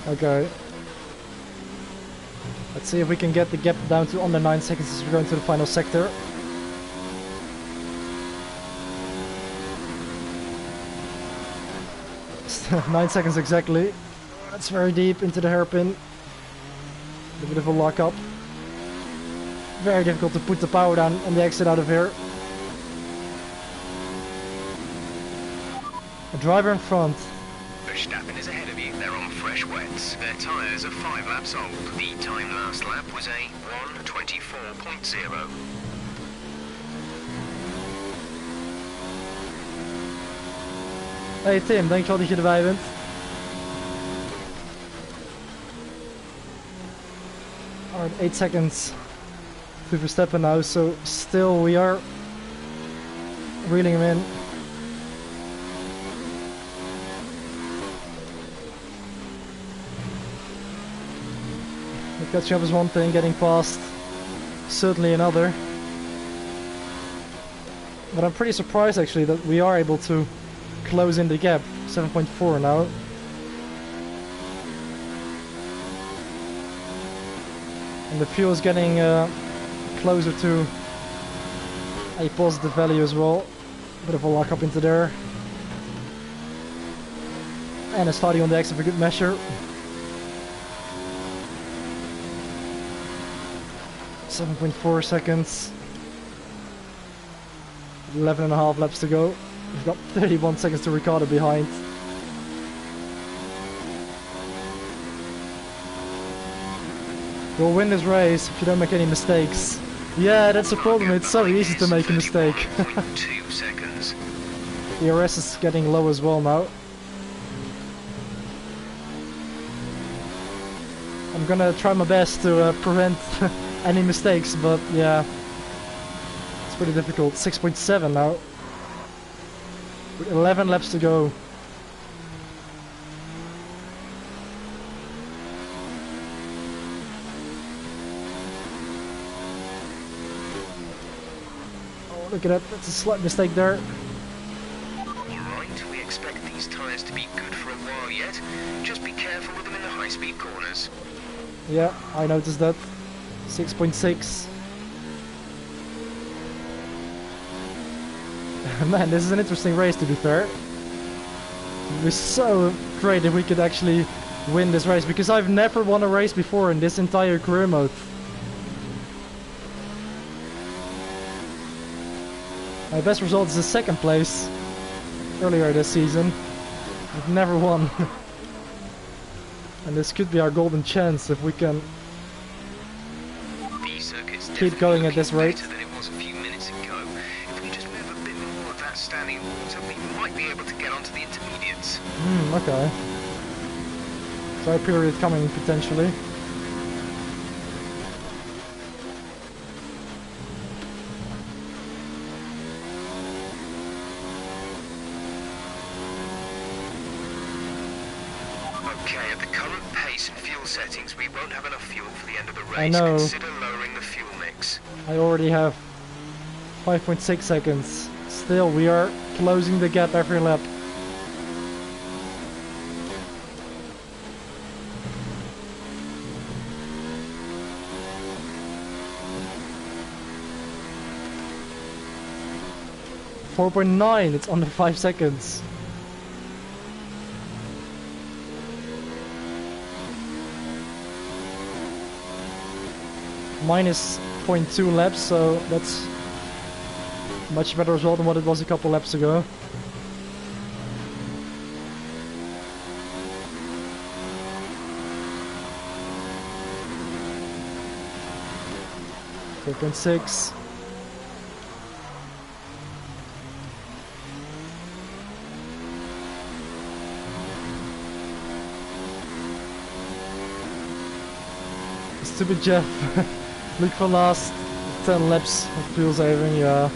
Okay. Let's see if we can get the gap down to under 9 seconds as we go into the final sector. Still 9 seconds exactly. That's very deep into the hairpin. A bit of a lock up. Very difficult to put the power down on the exit out of here. A driver in front. Verstappen is ahead of you. They're on fresh wets. Their tyres are 5 laps old. The time last lap was a 1:24.0. Hey Tim, dankjewel dat je erbij bent. Alright, 8 seconds to Verstappen now, so still we are reeling him in. Catching up is one thing, getting past certainly another. But I'm pretty surprised actually that we are able to close in the gap. 7.4 now. And the fuel is getting closer to a positive value as well. Bit of a lock up into there. And it's starting on the exit for good measure. 7.4 seconds. 11.5 laps to go. We've got 31 seconds to Ricardo behind. You'll win this race if you don't make any mistakes. Yeah, that's the problem. It's so easy to make a mistake. 2 seconds. The RS is getting low as well now. I'm gonna try my best to prevent any mistakes, but yeah, it's pretty difficult. 6.7 now. With 11 laps to go. Oh, look at that. That's a slight mistake there. Alright, we expect these tyres to be good for a while yet. Just be careful with them in the high-speed corners. Yeah, I noticed that. 6.6. Man, this is an interesting race, to be fair. It would be so great if we could actually win this race, because I've never won a race before in this entire career mode. My best result is a second place earlier this season. We've never won. And this could be our golden chance if we can keep going at this rate. Than it was a few minutes ago. If we just move a bit more of that standing water, we might be able to get onto the intermediates. Okay. Dry period coming potentially. Okay, at the current pace and fuel settings, we won't have enough fuel for the end of the race. I know. Consider lowering the fuel mix. I already have 5.6 seconds. Still, we are closing the gap every lap. .9, it's under 5 seconds. Minus 0.2 laps, so that's a much better result than what it was a couple laps ago. .6. Stupid Jeff. Look for last 10 laps of fuel saving, yeah.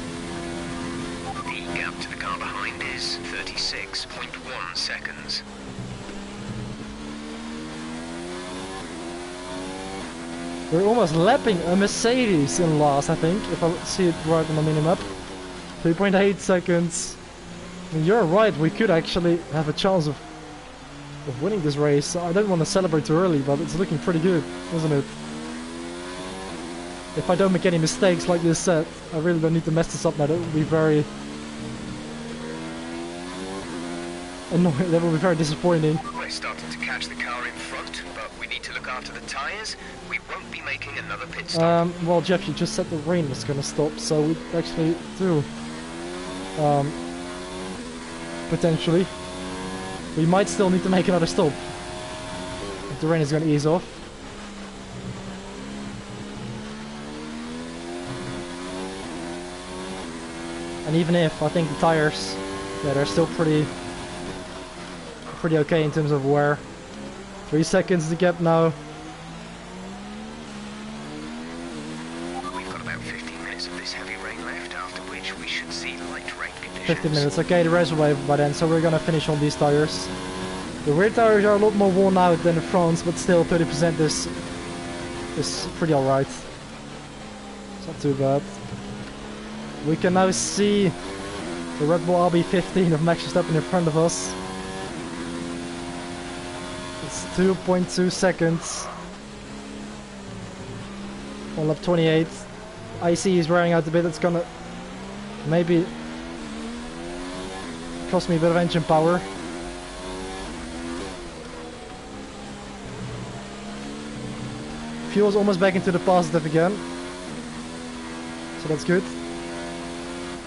The gap to the car behind is 36.1 seconds. We're almost lapping a Mercedes in last, I think, if I see it right on the minimap. 3.8 seconds. And you're right, we could actually have a chance of winning this race. I don't want to celebrate too early, but it's looking pretty good, isn't it? If I don't make any mistakes like this set, I really don't need to mess this up now. That would be very annoying. That would be very disappointing. We're starting to catch the car in front, but we need to look after the tyres. We won't be making another pit stop. Well, Jeff, you just said the rain was going to stop, so we actually do. Potentially. We might still need to make another stop. If the rain is going to ease off. And even if, I think the tires, yeah, they're still pretty okay in terms of wear. 3 seconds to gap now. We've got about 15 minutes of this heavy rain left, after which we should see light rain conditions. 15 minutes, okay, the rest will be over by then, so we're gonna finish on these tires. The rear tires are a lot more worn out than the fronts, but still 30% is pretty alright. It's not too bad. We can now see the Red Bull RB15 of Max Verstappen in front of us. It's 2.2 seconds. On lap 28. IC is wearing out a bit, it's gonna maybe cost me a bit of engine power. Fuel's almost back into the positive again. So that's good.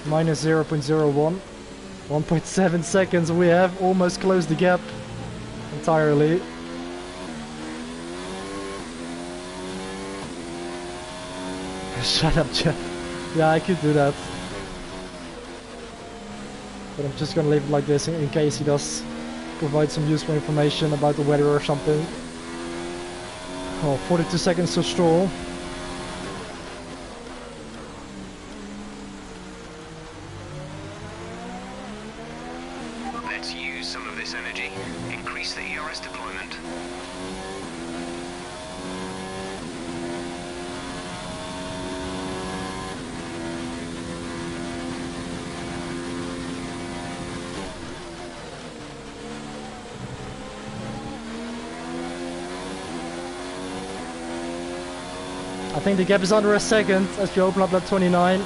Minus 0.01. 1.7 seconds, we have almost closed the gap entirely. Shut up, Jeff. Yeah, I could do that. But I'm just gonna leave it like this in case he does provide some useful information about the weather or something. Oh, 42 seconds to Stroll. Let's use some of this energy. Increase the ERS deployment. I think the gap is under a second as we open up lap 29.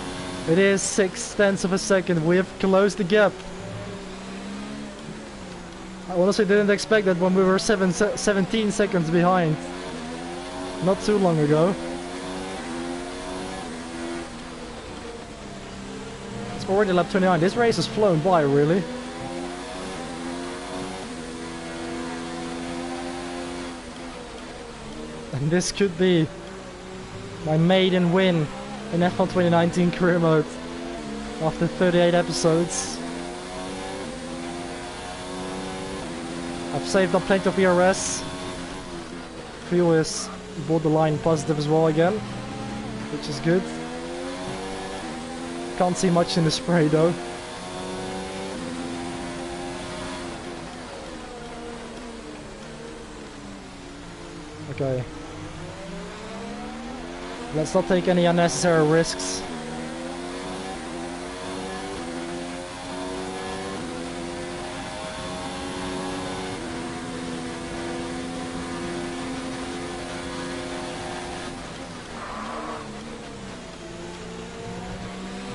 It is 0.6 of a second. We have closed the gap. I honestly didn't expect that when we were 17 seconds behind. Not too long ago. It's already lap 29. This race has flown by, really. And this could be my maiden win in F1 2019 career mode after 38 episodes. I've saved up plenty of ERS. Fuel is borderline positive as well again, which is good. Can't see much in the spray though. Okay. Let's not take any unnecessary risks.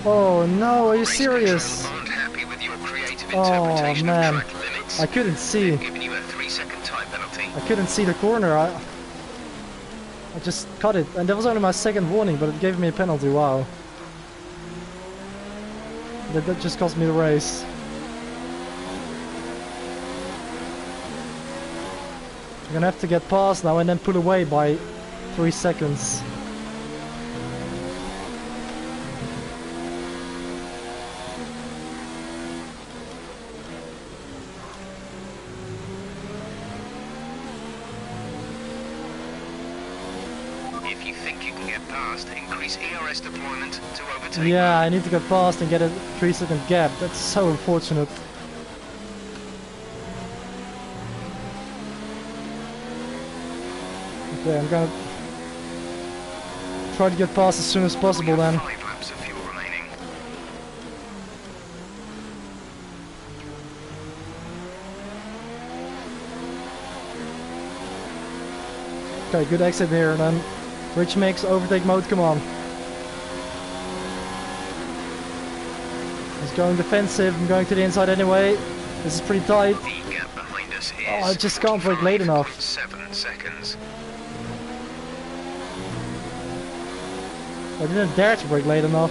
Oh no, are you serious? Oh man, I couldn't see. I couldn't see the corner. I just cut it, and that was only my second warning, but it gave me a penalty. Wow. That just cost me the race. I'm gonna have to get past now and then pull away by 3 seconds. Yeah, I need to get past and get a 3-second gap. That's so unfortunate. Okay, I'm gonna try to get past as soon as possible then. 5 laps of fuel remaining. Okay, good exit here then. Rich mix, overtake mode, come on. He's going defensive, I'm going to the inside anyway. This is pretty tight. The gap behind us is I just can't brake late enough. 7 seconds. I didn't dare to brake late enough.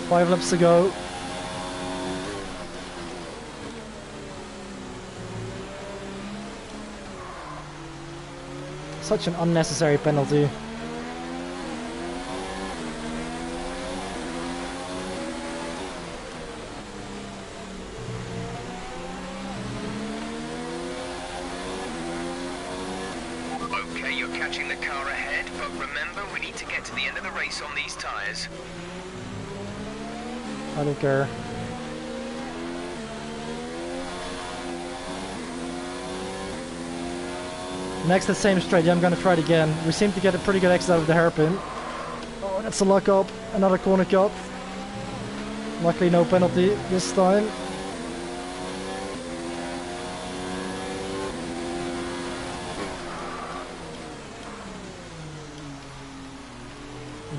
5 laps to go. Such an unnecessary penalty. Okay, you're catching the car ahead, but remember we need to get to the end of the race on these tyres. I don't care. Next the same straight, yeah, I'm gonna try it again. We seem to get a pretty good exit out of the hairpin. Oh, that's a luck up. Another corner cut. Luckily no penalty this time.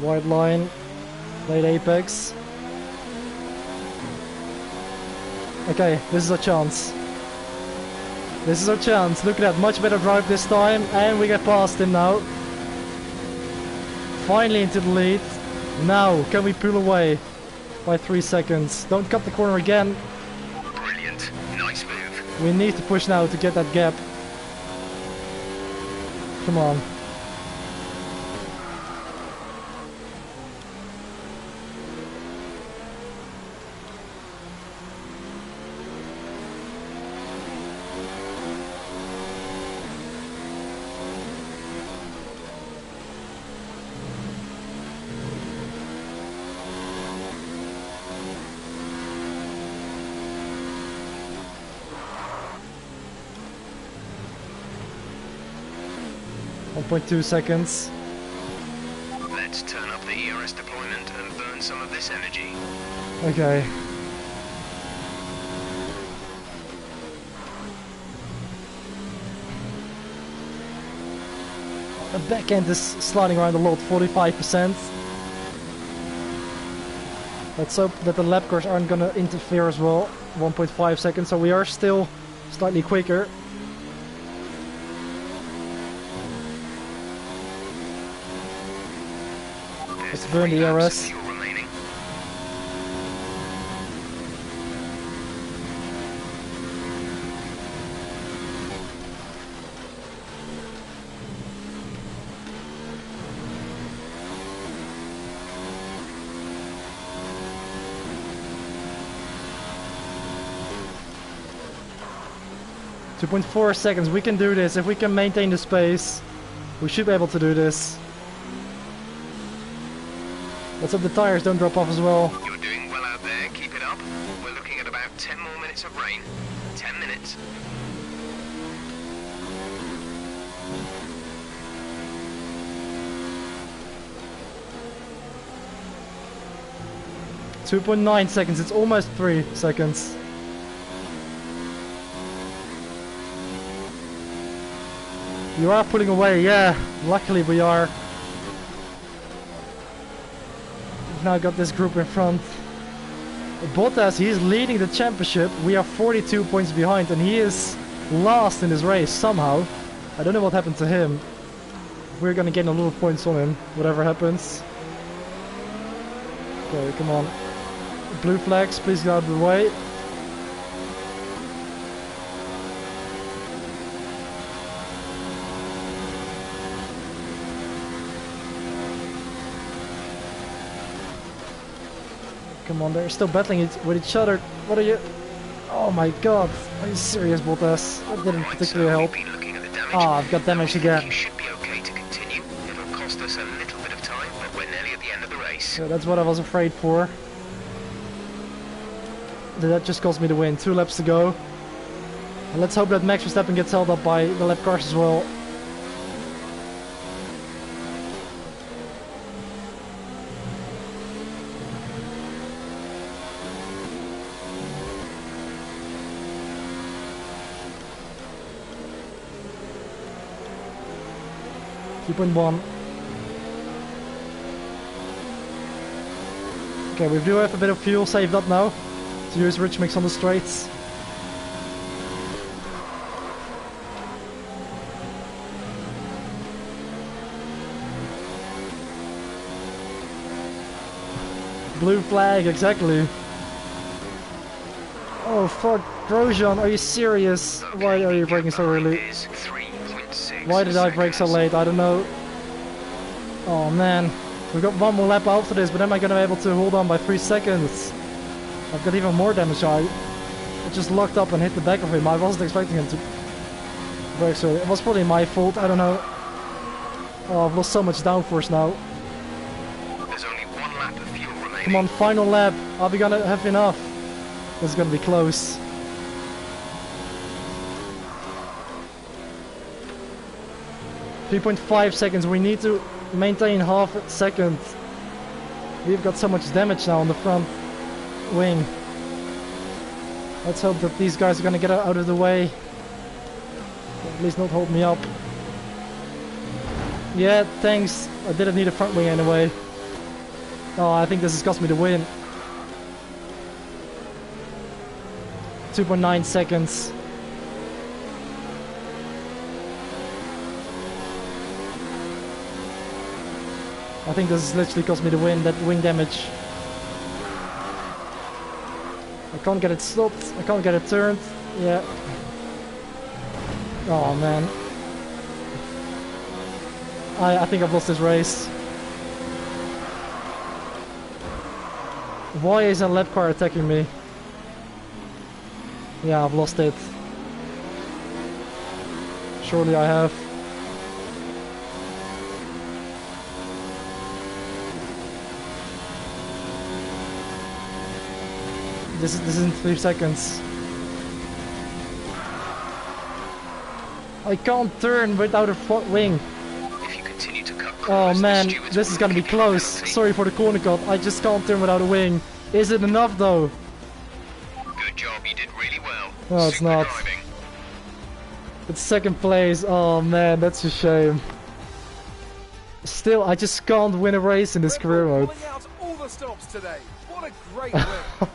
Wide line, late apex. Okay, this is a chance. This is our chance. Look at that, much better drive this time, and we get past him now. Finally into the lead. Now, can we pull away by 3 seconds? Don't cut the corner again. Brilliant. Nice move. We need to push now to get that gap. Come on. .2 seconds. Let's turn up the ERS deployment and burn some of this energy. Okay. The back end is sliding around a lot, 45%. Let's hope that the lap cars aren't gonna interfere as well. 1.5 seconds, so we are still slightly quicker. Let's burn the ERS. 2.4 seconds. We can do this. If we can maintain the space, we should be able to do this. Let's hope the tires don't drop off as well. You're doing well out there. Keep it up. We're looking at about 10 more minutes of rain. 10 minutes. .9 seconds. It's almost 3 seconds. You are pulling away, yeah. Luckily we are. We've now got this group in front. Bottas, he's leading the championship. We are 42 points behind and he is last in this race somehow. I don't know what happened to him. We're gonna gain a little points on him, whatever happens. Okay, come on. Blue flags, please get out of the way. Come on, they're still battling it with each other. What are you? Oh my god. Are you serious, Bottas? That didn't particularly help. Ah, I've got damage again. You should be okay to continue. It'll cost us a little bit of time, but we're nearly at the end of the race. So that's what I was afraid for. That just cost me the win. 2 laps to go. And let's hope that Max Verstappen gets held up by the lap cars as well. .1. Okay, we do have a bit of fuel saved up now to use rich mix on the straights. Blue flag, exactly. Oh fuck, Grosjean, are you serious? Why are you braking so early? Why did I brake so late? I don't know. Oh man. We've got one more lap after this, but am I going to be able to hold on by 3 seconds? I've got even more damage. I just locked up and hit the back of him. I wasn't expecting him to brake so early. It was probably my fault. I don't know. Oh, I've lost so much downforce now. There's only 1 lap of fuel remaining. Come on, final lap. Are we going to have enough? This is going to be close. .5 seconds. We need to maintain half a second. We've got so much damage now on the front wing. Let's hope that these guys are gonna get out of the way. At least not hold me up. Yeah, thanks. I didn't need a front wing anyway. Oh, I think this has cost me the win. 2.9 seconds. I think this has literally cost me the win, that wing damage. I can't get it stopped, I can't get it turned. Yeah. Oh man. I think I've lost this race. Why is a lap car attacking me? Yeah, I've lost it. Surely I have. This isn't 3 seconds. I can't turn without a front wing. If you continue to cut Oh corners, man, the stewards this will is gonna be give you a close. penalty. Sorry for the corner cut. I just can't turn without a wing. Is it enough though? Good job, you did really well. No, it's Super not. driving. It's second place. Oh man, that's a shame. Still, I just can't win a race in this Red career Bull mode. pulling out all the stops today. What a great win.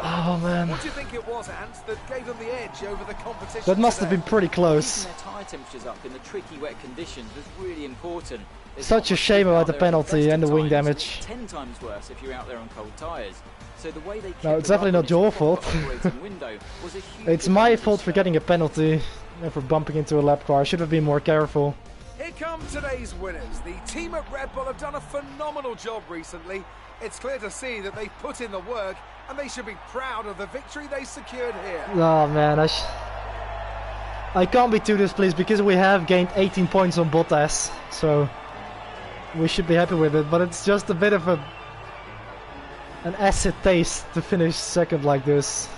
Oh man. What do you think it was, Ant, that gave them the edge over the competition That must have today? been pretty close. Keeping their tyre temperatures up in the tricky wet conditions was really important. There's Such not a much shame grip about out the there at penalty best and the of wing times, damage. 10 times worse if you're out there on cold tyres. So the way they kept No, it's the definitely rubber not in your its proper fault. operating window was a huge It's my advantage fault for today. getting a penalty and for bumping into a lap car. I should have been more careful. Here come today's winners. The team at Red Bull have done a phenomenal job recently. It's clear to see that they've put in the work, and they should be proud of the victory they secured here. Oh man, I can't be too displeased because we have gained 18 points on Bottas, so we should be happy with it. But it's just a bit of an acid taste to finish second like this.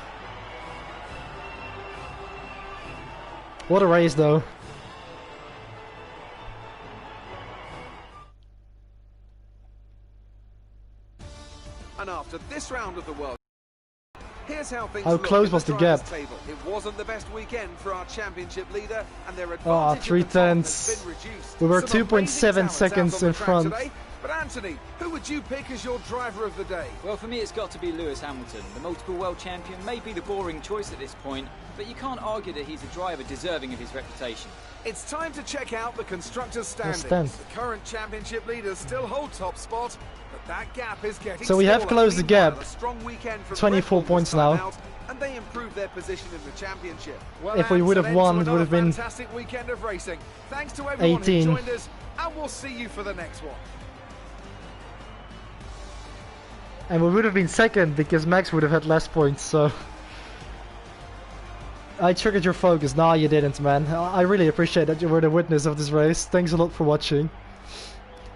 What a race though. And after this round of the World, here's how things How look close in was the drivers' gap? table. It wasn't the best weekend for our championship leader, and their Ah, advantage 3 at the top has tenths. been reduced. We were Some 2.7 amazing seconds talents out on in the track front. today. But Anthony, who would you pick as your driver of the day? Well, for me, it's got to be Lewis Hamilton. The multiple world champion may be the boring choice at this point, but you can't argue that he's a driver deserving of his reputation. It's time to check out the constructors' standings. tenth. The current championship leaders still hold top spot, but that gap is getting So we have smaller. closed the Meanwhile, gap. a strong weekend from 24 Red Bull points this time now. out, and they improved their position in the championship. Well, If we that's would have an end to won, it another would have been fantastic weekend of racing. Thanks to everyone 18. who joined us, and we'll see you for the next one. And we would have been second because Max would have had less points, so... I triggered your focus. Nah, you didn't, man. I really appreciate that you were the witness of this race. Thanks a lot for watching.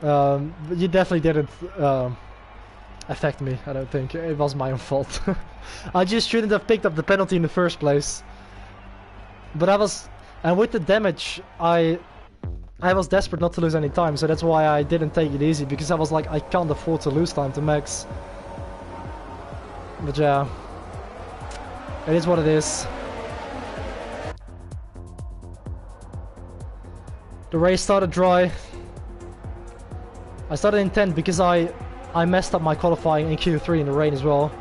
But you definitely didn't affect me, I don't think. It was my own fault. I just shouldn't have picked up the penalty in the first place. But I was... And with the damage, I was desperate not to lose any time, so that's why I didn't take it easy, because I was like, I can't afford to lose time to Max. But yeah, it is what it is. The race started dry. I started in 10th because I messed up my qualifying in Q3 in the rain as well.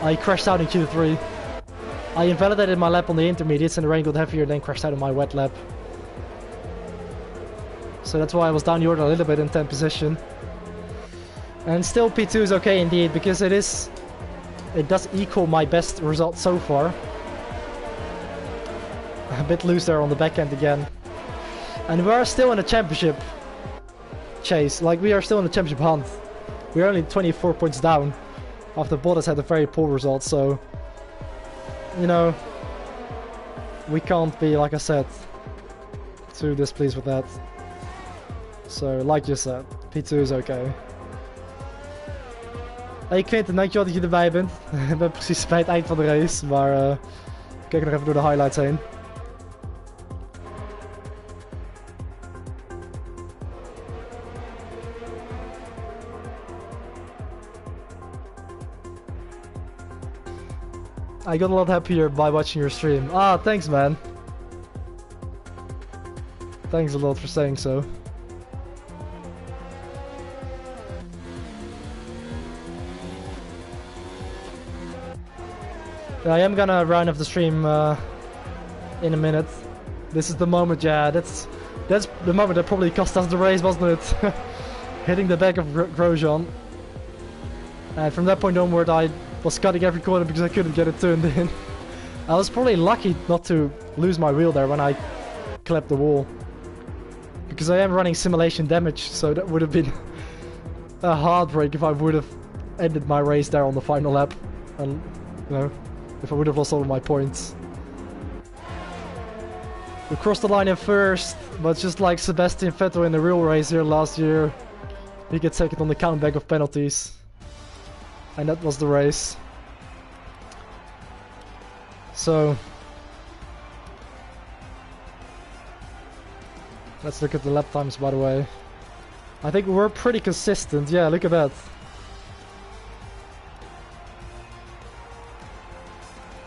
I crashed out in Q3. I invalidated my lap on the intermediates and the rain got heavier, then crashed out in my wet lap. So that's why I was down the order a little bit in 10th position. And still P2 is okay indeed, because it does equal my best result so far. A bit loose there on the back end again. And we are still in the championship chase, like we are still in the championship hunt. We're only 24 points down after Bottas had a very poor result, so... You know, we can't be, like I said, too displeased with that. So, like you said, P2 is okay. Hey Quinten, dankjewel dat je erbij bent. Ik ben precies bij het eind van de race, maar we kijken nog even door de highlights heen. I got a lot happier by watching your stream. Ah, thanks man. Thanks a lot for saying so. I am gonna round off the stream in a minute. This is the moment, yeah, that's the moment that probably cost us the race, wasn't it? Hitting the back of Grosjean. And from that point onward I was cutting every corner because I couldn't get it turned in. I was probably lucky not to lose my wheel there when I clapped the wall. Because I am running simulation damage, so that would have been a heartbreak if I would have ended my race there on the final lap. And, you know, if I would have lost all of my points. We crossed the line in first, but just like Sebastian Vettel in the real race here last year, he gets second on the countback of penalties. And that was the race. So let's look at the lap times, by the way. I think we're pretty consistent. Yeah, look at that.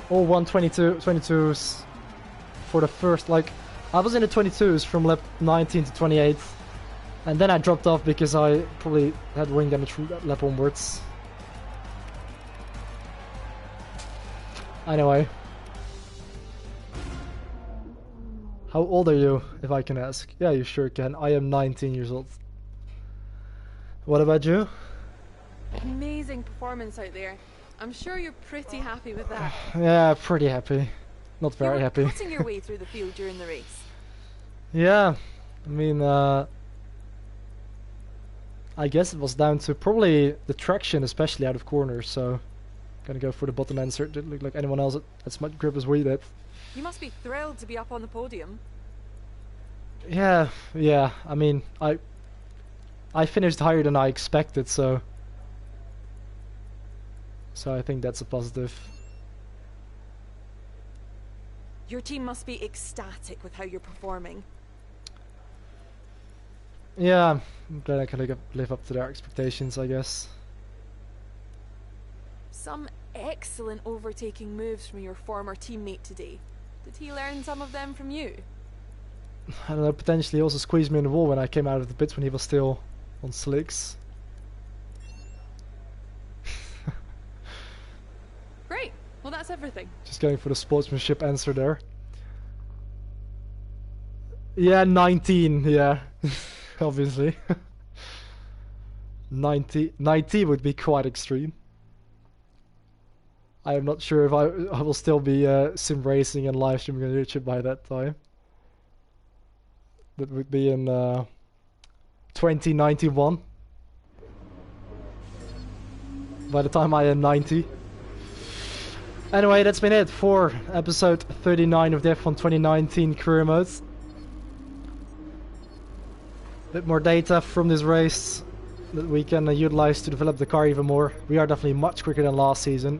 All 122s for the first, like, I was in the 22s from lap 19 to 28, and then I dropped off because I probably had wing damage from that lap onwards. Anyway. How old are you, if I can ask? Yeah, you sure can. I am 19 years old. What about you? Amazing performance out there. I'm sure you're pretty happy with that. Yeah, pretty happy. Not very happy. Cutting your way through the field during the race. Yeah, I mean, I guess it was down to probably the traction, especially out of corners. So, gonna go for the bottom end. Didn't look like anyone else had as much grip as we did. You must be thrilled to be up on the podium. Yeah, yeah. I mean, I finished higher than I expected, so I think that's a positive. Your team must be ecstatic with how you're performing. Yeah, I'm glad I can live up to their expectations, I guess. Some excellent overtaking moves from your former teammate today. Did he learn some of them from you? I don't know, potentially also squeezed me in the wall when I came out of the pits when he was still on slicks. Great. Well, that's everything. Just going for the sportsmanship answer there. Yeah, 19, yeah. Obviously. 90 would be quite extreme. I am not sure if I will still be sim racing and live streaming on YouTube by that time. That would be in 2091. By the time I am 90. Anyway, that's been it for episode 39 of the F1 2019 career mode. Bit more data from this race that we can utilize to develop the car even more. We are definitely much quicker than last season.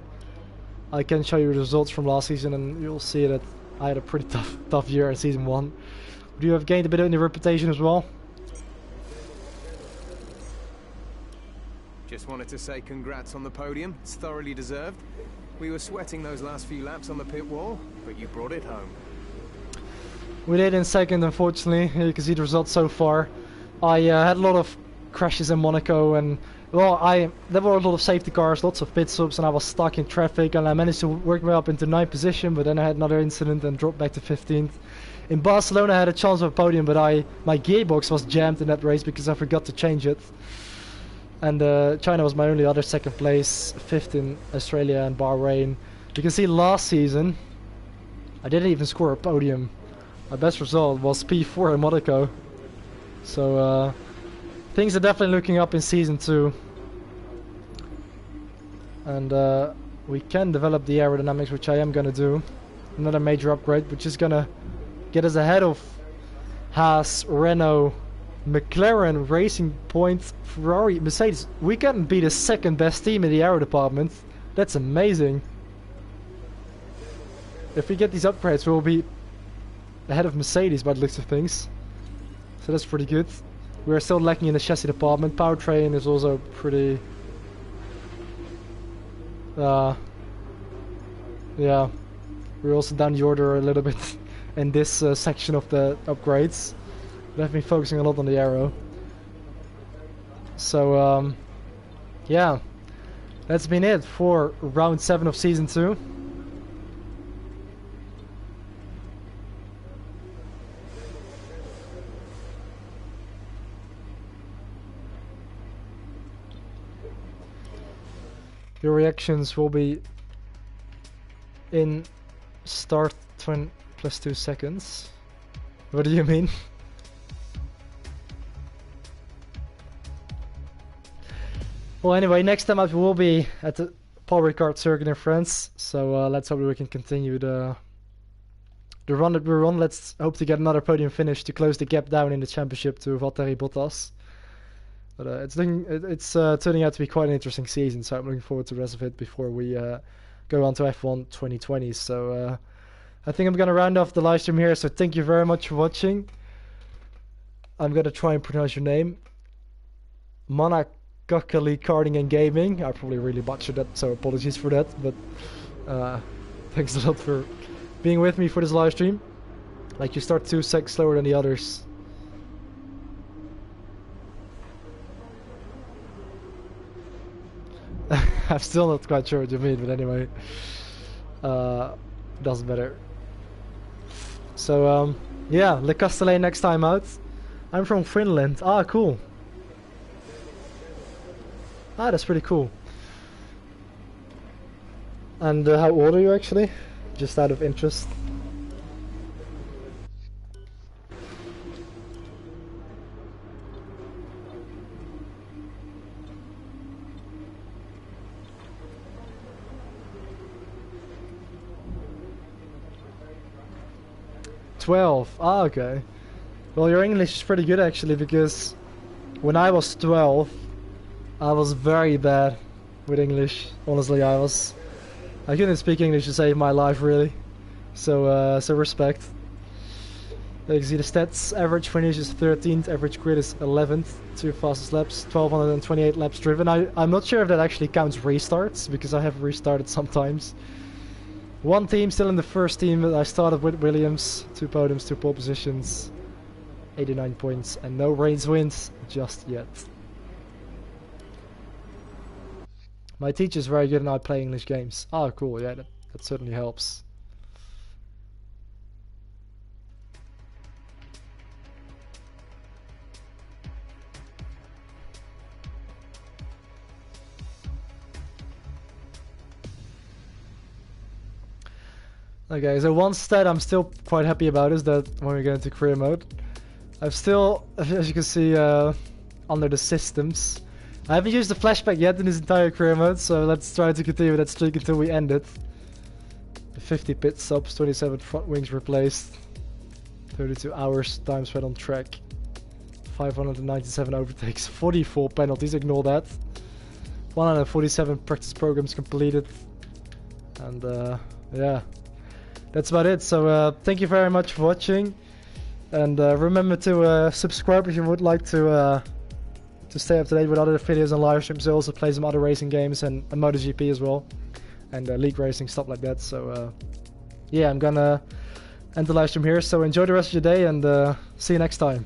I can show you the results from last season and you'll see that I had a pretty tough year in season 1. But you have gained a bit of the reputation as well. Just wanted to say congrats on the podium. It's thoroughly deserved. We were sweating those last few laps on the pit wall, but you brought it home. We did in second, unfortunately. You can see the results so far. I had a lot of crashes in Monaco, and well, there were a lot of safety cars, lots of pit stops, and I was stuck in traffic, and I managed to work my way up into 9th position, but then I had another incident and dropped back to 15th. In Barcelona I had a chance of a podium, but my gearbox was jammed in that race because I forgot to change it. And China was my only other second place, 5th in Australia and Bahrain. You can see last season I didn't even score a podium. My best result was P4 in Monaco. So things are definitely looking up in season 2. And we can develop the aerodynamics, which I am going to do. Another major upgrade, which is going to get us ahead of Haas, Renault, McLaren, Racing Point, Ferrari, Mercedes. We can be the second best team in the aero department. That's amazing. If we get these upgrades, we'll be ahead of Mercedes by the looks of things. So that's pretty good. We are still lacking in the chassis department. Powertrain is also pretty... yeah. We're also down the order a little bit in this section of the upgrades. But I've been focusing a lot on the aero. So, yeah. That's been it for round 7 of season 2. Your reactions will be in start +2 seconds. What do you mean? Well, anyway, next time up we will be at the Paul Ricard circuit in France. So let's hope we can continue the run that we're on. Let's hope to get another podium finish to close the gap down in the championship to Valtteri Bottas. But it's turning out to be quite an interesting season, so I'm looking forward to the rest of it before we go on to F1 2020. So I think I'm going to round off the live stream here, so thank you very much for watching. I'm going to try and pronounce your name. Monakakali Karting and Gaming. I probably really butchered that, so apologies for that. But thanks a lot for being with me for this live stream. Like, you start 2 seconds slower than the others. I'm still not quite sure what you mean, but anyway, doesn't matter. So yeah, Le Castellet next time out. I'm from Finland. Ah, cool. Ah, that's pretty cool. And how old are you actually? Just out of interest. 12. Ah, okay. Well, your English is pretty good actually, because when I was 12, I was very bad with English. Honestly, I couldn't speak English to save my life, really. So respect. You can see the stats. Average finish is 13th, average grid is 11th. 2 fastest laps, 1228 laps driven. I'm not sure if that actually counts restarts, because I have restarted sometimes. One team still in the first team. I started with Williams. 2 podiums, 2 pole positions. 89 points, and no race wins just yet. My teacher's very good and I play English games. Ah, cool, yeah, that certainly helps. Okay, so one stat I'm still quite happy about is that when we get into career mode, I've still, as you can see, under the systems, I haven't used the flashback yet in this entire career mode, so let's try to continue that streak until we end it. 50 pit stops, 27 front wings replaced, 32 hours time spent on track, 597 overtakes, 44 penalties, ignore that, 147 practice programs completed, and yeah. That's about it. So thank you very much for watching, and remember to subscribe if you would like to stay up to date with other videos and live streams. I also play some other racing games and MotoGP as well, and league racing, stuff like that. So yeah, I'm gonna end the live stream here. So enjoy the rest of your day, and see you next time.